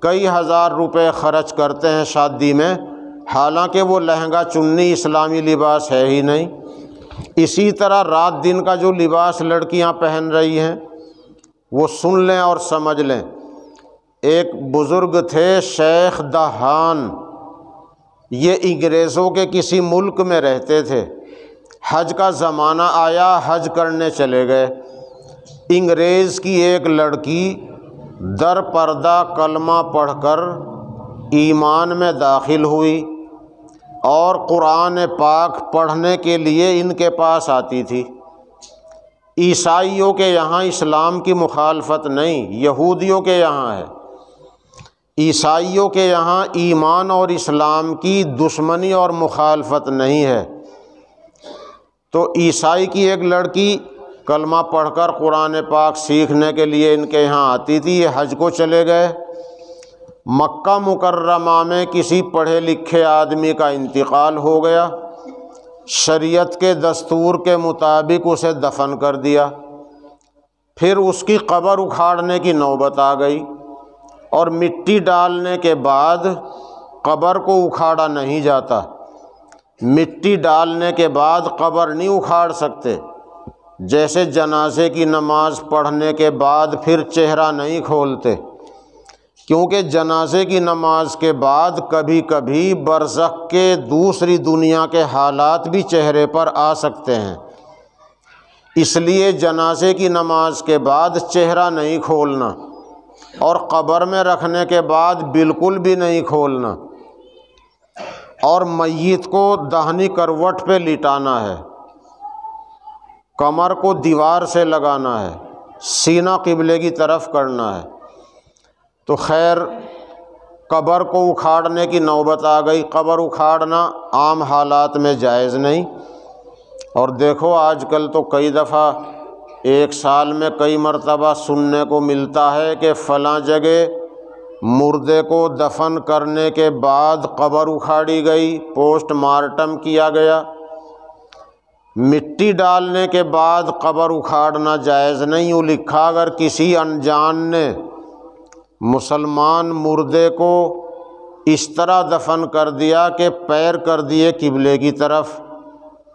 کئی ہزار روپے خرچ کرتے ہیں شادی میں، حالانکہ وہ لہنگا چنی اسلامی لباس ہے ہی نہیں۔ اسی طرح رات دن کا جو لباس لڑکیاں پہن رہی ہیں وہ سن لیں اور سمجھ لیں۔ ایک بزرگ تھے شیخ دہان، یہ انگریزوں کے کسی ملک میں رہتے تھے۔ حج کا زمانہ آیا، حج کرنے چلے گئے۔ انگریز کی ایک لڑکی در پردہ کلمہ پڑھ کر ایمان میں داخل ہوئی اور قرآن پاک پڑھنے کے لیے ان کے پاس آتی تھی۔ عیسائیوں کے یہاں اسلام کی مخالفت نہیں، یہودیوں کے یہاں ہے۔ عیسائیوں کے یہاں ایمان اور اسلام کی دشمنی اور مخالفت نہیں ہے۔ تو عیسائی کی ایک لڑکی کلمہ پڑھ کر قرآن پاک سیکھنے کے لیے ان کے یہاں آتی تھی، یہ حج کو چلے گئے۔ مکہ مکرمہ میں کسی پڑھے لکھے آدمی کا انتقال ہو گیا، شریعت کے دستور کے مطابق اسے دفن کر دیا۔ پھر اس کی قبر اکھاڑنے کی نوبت آ گئی، اور مٹی ڈالنے کے بعد قبر کو اکھاڑا نہیں جاتا۔ مٹی ڈالنے کے بعد قبر نہیں اکھاڑ سکتے، جیسے جنازے کی نماز پڑھنے کے بعد پھر چہرہ نہیں کھولتے، کیونکہ جنازے کی نماز کے بعد کبھی کبھی برزخ کے دوسری دنیا کے حالات بھی چہرے پر آ سکتے ہیں، اس لیے جنازے کی نماز کے بعد چہرہ نہیں کھولنا، اور قبر میں رکھنے کے بعد بالکل بھی نہیں کھولنا، اور میت کو داہنی کروٹ پہ لٹانا ہے، کمر کو دیوار سے لگانا ہے، سینہ قبلے کی طرف کرنا ہے۔ تو خیر قبر کو اکھاڑنے کی نوبت آ گئی۔ قبر اکھاڑنا عام حالات میں جائز نہیں، اور دیکھو آج کل تو کئی دفعہ ایک سال میں کئی مرتبہ سننے کو ملتا ہے کہ فلاں جگہ مردے کو دفن کرنے کے بعد قبر اکھاڑی گئی، پوسٹ مارٹم کیا گیا۔ مٹی ڈالنے کے بعد قبر اکھاڑنا جائز نہیں۔ یوں لکھا اگر کسی انجان نے مسلمان مردے کو اس طرح دفن کر دیا کہ پیر کر دیے قبلے کی طرف،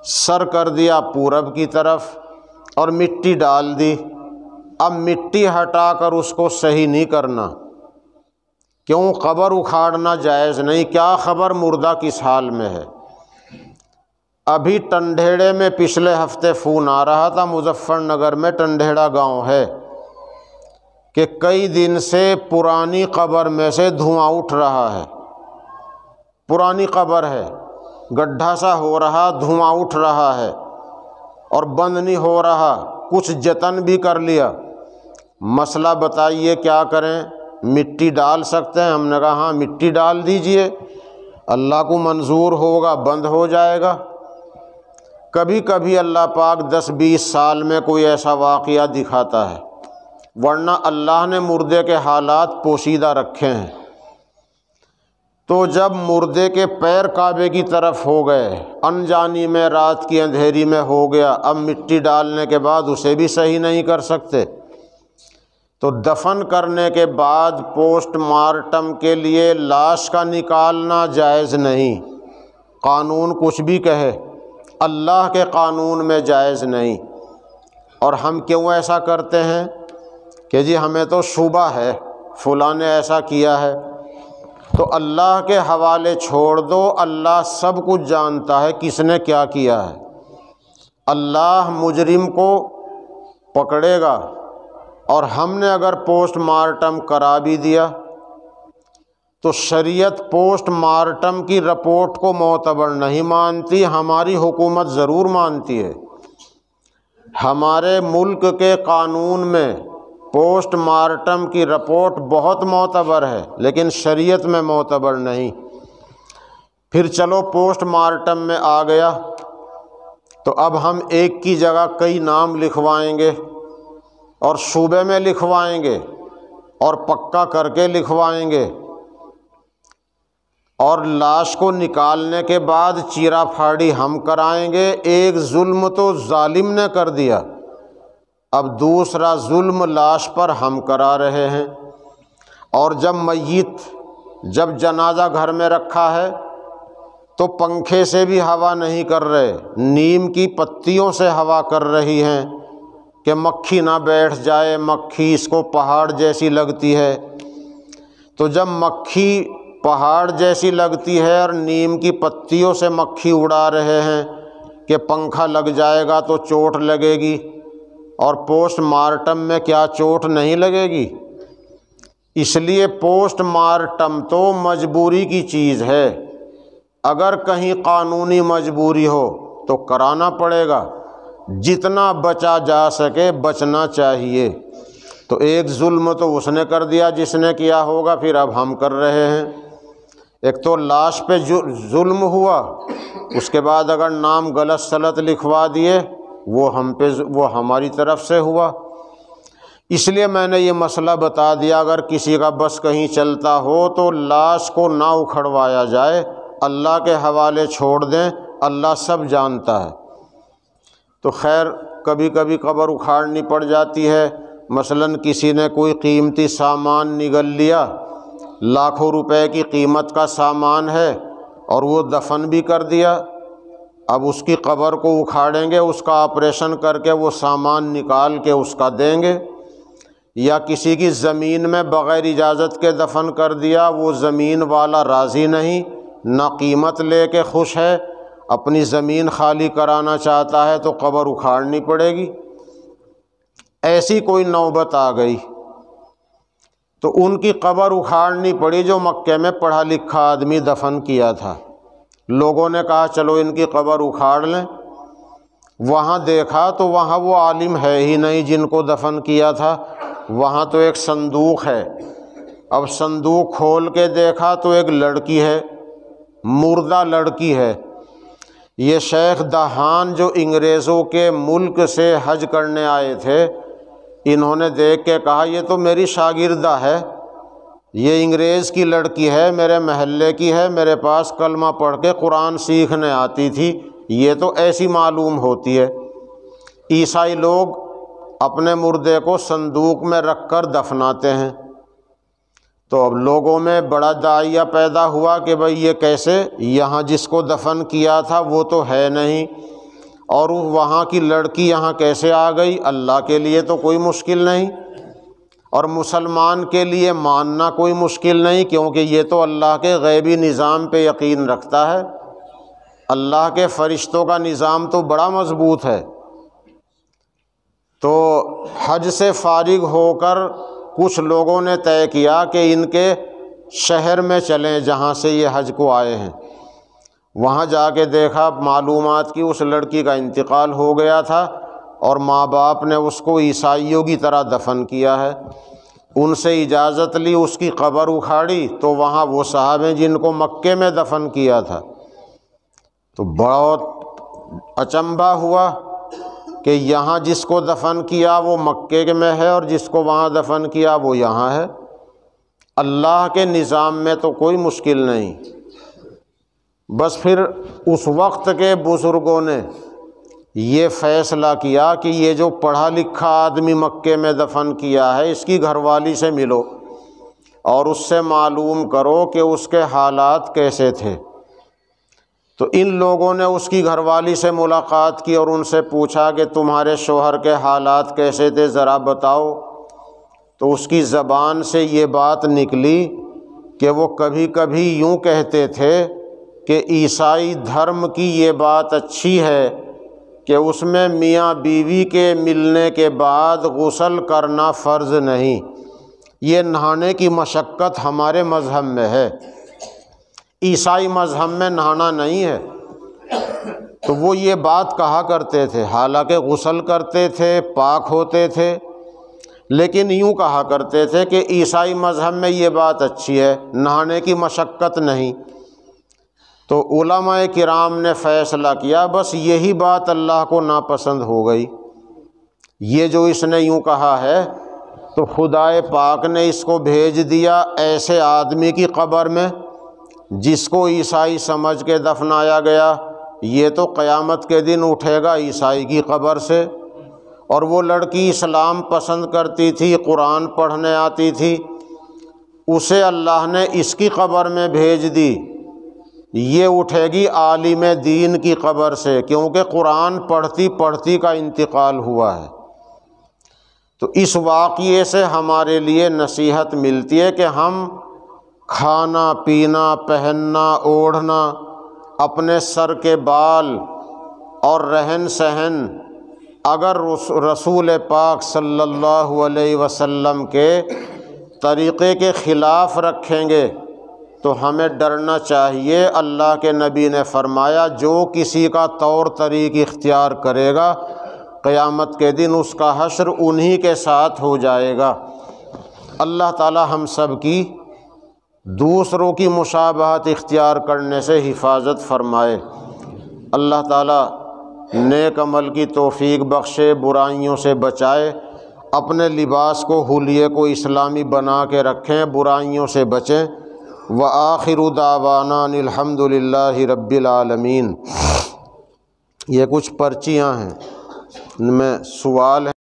سر کر دیا پورب کی طرف، اور مٹی ڈال دی، اب مٹی ہٹا کر اس کو صحیح نہیں کرنا، کیوں؟ قبر اکھاڑنا جائز نہیں۔ کیا خبر مردہ کس حال میں ہے؟ ابھی ٹنڈیڑے میں پچھلے ہفتے فون آ رہا تھا، مظفر نگر میں ٹنڈیڑا گاؤں ہے، کہ کئی دن سے پرانی قبر میں سے دھواں اٹھ رہا ہے۔ پرانی قبر ہے، گڈھا سا ہو رہا، دھواں اٹھ رہا ہے اور بند نہیں ہو رہا، کچھ جتن بھی کر لیا۔ مسئلہ بتائیے کیا کریں؟ مٹی ڈال سکتے ہیں؟ ہم نے کہا ہاں مٹی ڈال دیجئے، اللہ کو منظور ہوگا بند ہو جائے گا۔ کبھی کبھی اللہ پاک 10-20 سال میں کوئی ایسا واقعہ دکھاتا ہے، ورنہ اللہ نے مردے کے حالات پوشیدہ رکھے ہیں۔ تو جب مردے کے پیر کعبے کی طرف ہو گئے، انجانی میں رات کی اندھیری میں ہو گیا، اب مٹی ڈالنے کے بعد اسے بھی صحیح نہیں کر سکتے، تو دفن کرنے کے بعد پوسٹ مارٹم کے لیے لاش کا نکالنا جائز نہیں۔ قانون کچھ بھی کہے، اللہ کے قانون میں جائز نہیں۔ اور ہم کیوں ایسا کرتے ہیں کہ جی ہمیں تو شبہ ہے فلاں نے ایسا کیا ہے، تو اللہ کے حوالے چھوڑ دو، اللہ سب کچھ جانتا ہے کس نے کیا کیا ہے۔ اللہ مجرم کو پکڑے گا، اور ہم نے اگر پوسٹ مارٹم کرا بھی دیا تو شریعت پوسٹ مارٹم کی رپورٹ کو معتبر نہیں مانتی، ہماری حکومت ضرور مانتی ہے۔ ہمارے ملک کے قانون میں پوسٹ مارٹم کی رپورٹ بہت معتبر ہے، لیکن شریعت میں معتبر نہیں۔ پھر چلو پوسٹ مارٹم میں آ گیا تو اب ہم ایک کی جگہ کئی نام لکھوائیں گے، اور صوبے میں لکھوائیں گے، اور پکا کر کے لکھوائیں گے، اور لاش کو نکالنے کے بعد چیرا پھاڑی ہم کرائیں گے۔ ایک ظلم تو ظالم نے کر دیا، اب دوسرا ظلم لاش پر ہم کرا رہے ہیں۔ اور جب جنازہ گھر میں رکھا ہے تو پنکھے سے بھی ہوا نہیں کر رہے، نیم کی پتیوں سے ہوا کر رہی ہیں کہ مکھی نہ بیٹھ جائے، مکھی اس کو پہاڑ جیسی لگتی ہے۔ تو جب مکھی پہاڑ جیسی لگتی ہے اور نیم کی پتیوں سے مکھی اڑا رہے ہیں کہ پنکھا لگ جائے گا تو چوٹ لگے گی، اور پوسٹ مارٹم میں کیا چوٹ نہیں لگے گی؟ اس لیے پوسٹ مارٹم تو مجبوری کی چیز ہے، اگر کہیں قانونی مجبوری ہو تو کرانا پڑے گا، جتنا بچا جا سکے بچنا چاہیے۔ تو ایک ظلم تو اس نے کر دیا جس نے کیا ہوگا، پھر اب ہم کر رہے ہیں۔ ایک تو لاش پہ ظلم ہوا، اس کے بعد اگر نام غلط سلط لکھوا دیے وہ ہماری طرف سے ہوا۔ اس لیے میں نے یہ مسئلہ بتا دیا، اگر کسی کا بس کہیں چلتا ہو تو لاش کو نہ اکھڑوایا جائے، اللہ کے حوالے چھوڑ دیں، اللہ سب جانتا ہے۔ تو خیر کبھی کبھی قبر اکھاڑنی پڑ جاتی ہے، مثلاً کسی نے کوئی قیمتی سامان نگل لیا، لاکھوں روپے کی قیمت کا سامان ہے اور وہ دفن بھی کر دیا، اب اس کی قبر کو اکھاڑیں گے، اس کا آپریشن کر کے وہ سامان نکال کے اس کا دیں گے، یا کسی کی زمین میں بغیر اجازت کے دفن کر دیا، وہ زمین والا راضی نہیں، نہ قیمت لے کے خوش ہے، اپنی زمین خالی کرانا چاہتا ہے، تو قبر اکھاڑنی پڑے گی۔ ایسی کوئی نوبت آ گئی تو ان کی قبر اکھاڑنی پڑی جو مکے میں پڑھا لکھا آدمی دفن کیا تھا۔ لوگوں نے کہا چلو ان کی قبر اکھاڑ لیں، وہاں دیکھا تو وہاں وہ عالم ہے ہی نہیں جن کو دفن کیا تھا، وہاں تو ایک صندوق ہے۔ اب صندوق کھول کے دیکھا تو ایک لڑکی ہے، مردہ لڑکی ہے۔ یہ شیخ دہان جو انگریزوں کے ملک سے حج کرنے آئے تھے، انہوں نے دیکھ کے کہا یہ تو میری شاگردہ ہے، یہ انگریز کی لڑکی ہے، میرے محلے کی ہے، میرے پاس کلمہ پڑھ کے قرآن سیکھنے آتی تھی، یہ تو ایسی معلوم ہوتی ہے۔ عیسائی لوگ اپنے مردے کو صندوق میں رکھ کر دفناتے ہیں، تو اب لوگوں میں بڑا داعیہ پیدا ہوا کہ بھئی یہ کیسے، یہاں جس کو دفن کیا تھا وہ تو ہے نہیں، اور وہاں کی لڑکی یہاں کیسے آ گئی؟ اللہ کے لیے تو کوئی مشکل نہیں، اور مسلمان کے لیے ماننا کوئی مشکل نہیں، کیونکہ یہ تو اللہ کے غیبی نظام پہ یقین رکھتا ہے۔ اللہ کے فرشتوں کا نظام تو بڑا مضبوط ہے۔ تو حج سے فارغ ہو کر کچھ لوگوں نے طے کیا کہ ان کے شہر میں چلیں جہاں سے یہ حج کو آئے ہیں۔ وہاں جا کے دیکھا، معلومات کی اس لڑکی کا انتقال ہو گیا تھا اور ماں باپ نے اس کو عیسائیوں کی طرح دفن کیا ہے۔ ان سے اجازت لی، اس کی قبر اکھاڑی تو وہاں وہ صاحب ہیں جن کو مکے میں دفن کیا تھا۔ تو بہت اچنبھا ہوا کہ یہاں جس کو دفن کیا وہ مکے میں ہے اور جس کو وہاں دفن کیا وہ یہاں ہے۔ اللہ کے نظام میں تو کوئی مشکل نہیں۔ بس پھر اس وقت کے بزرگوں نے یہ فیصلہ کیا کہ یہ جو پڑھا لکھا آدمی مکے میں دفن کیا ہے، اس کی گھر والی سے ملو اور اس سے معلوم کرو کہ اس کے حالات کیسے تھے۔ تو ان لوگوں نے اس کی گھر والی سے ملاقات کی اور ان سے پوچھا کہ تمہارے شوہر کے حالات کیسے تھے ذرا بتاؤ۔ تو اس کی زبان سے یہ بات نکلی کہ وہ کبھی کبھی یوں کہتے تھے کہ عیسائی دھرم کی یہ بات اچھی ہے کہ اس میں میاں بیوی کے ملنے کے بعد غسل کرنا فرض نہیں، یہ نہانے کی مشقت ہمارے مذہب میں ہے، عیسائی مذہب میں نہانا نہیں ہے۔ تو وہ یہ بات کہا کرتے تھے، حالانکہ غسل کرتے تھے، پاک ہوتے تھے، لیکن یوں کہا کرتے تھے کہ عیسائی مذہب میں یہ بات اچھی ہے، نہانے کی مشقت نہیں۔ تو علماء کرام نے فیصلہ کیا بس یہی بات اللہ کو ناپسند ہو گئی، یہ جو اس نے یوں کہا ہے، تو خدائے پاک نے اس کو بھیج دیا ایسے آدمی کی قبر میں جس کو عیسائی سمجھ کے دفنایا گیا، یہ تو قیامت کے دن اٹھے گا عیسائی کی قبر سے۔ اور وہ لڑکی اسلام پسند کرتی تھی، قرآن پڑھنے آتی تھی، اسے اللہ نے اس کی قبر میں بھیج دی، یہ اٹھے گی عالم دین کی قبر سے، کیونکہ قرآن پڑھتی پڑھتی کا انتقال ہوا ہے۔ تو اس واقعے سے ہمارے لیے نصیحت ملتی ہے کہ ہم کھانا پینا پہننا اوڑھنا، اپنے سر کے بال اور رہن سہن اگر رسول پاک صلی اللہ علیہ وسلم کے طریقے کے خلاف رکھیں گے تو ہمیں ڈرنا چاہیے۔ اللہ کے نبی نے فرمایا جو کسی کا طور طریق اختیار کرے گا قیامت کے دن اس کا حشر انہی کے ساتھ ہو جائے گا۔ اللہ تعالی ہم سب کی دوسروں کی مشابہت اختیار کرنے سے حفاظت فرمائے۔ اللہ تعالی نیک عمل کی توفیق بخشے، برائیوں سے بچائے، اپنے لباس کو حلیے کو اسلامی بنا کے رکھیں، برائیوں سے بچیں۔ وآخر دعوانا ان الحمد للہ رب العالمین۔ یہ کچھ پرچیاں ہیں، ان میں سوال ہیں۔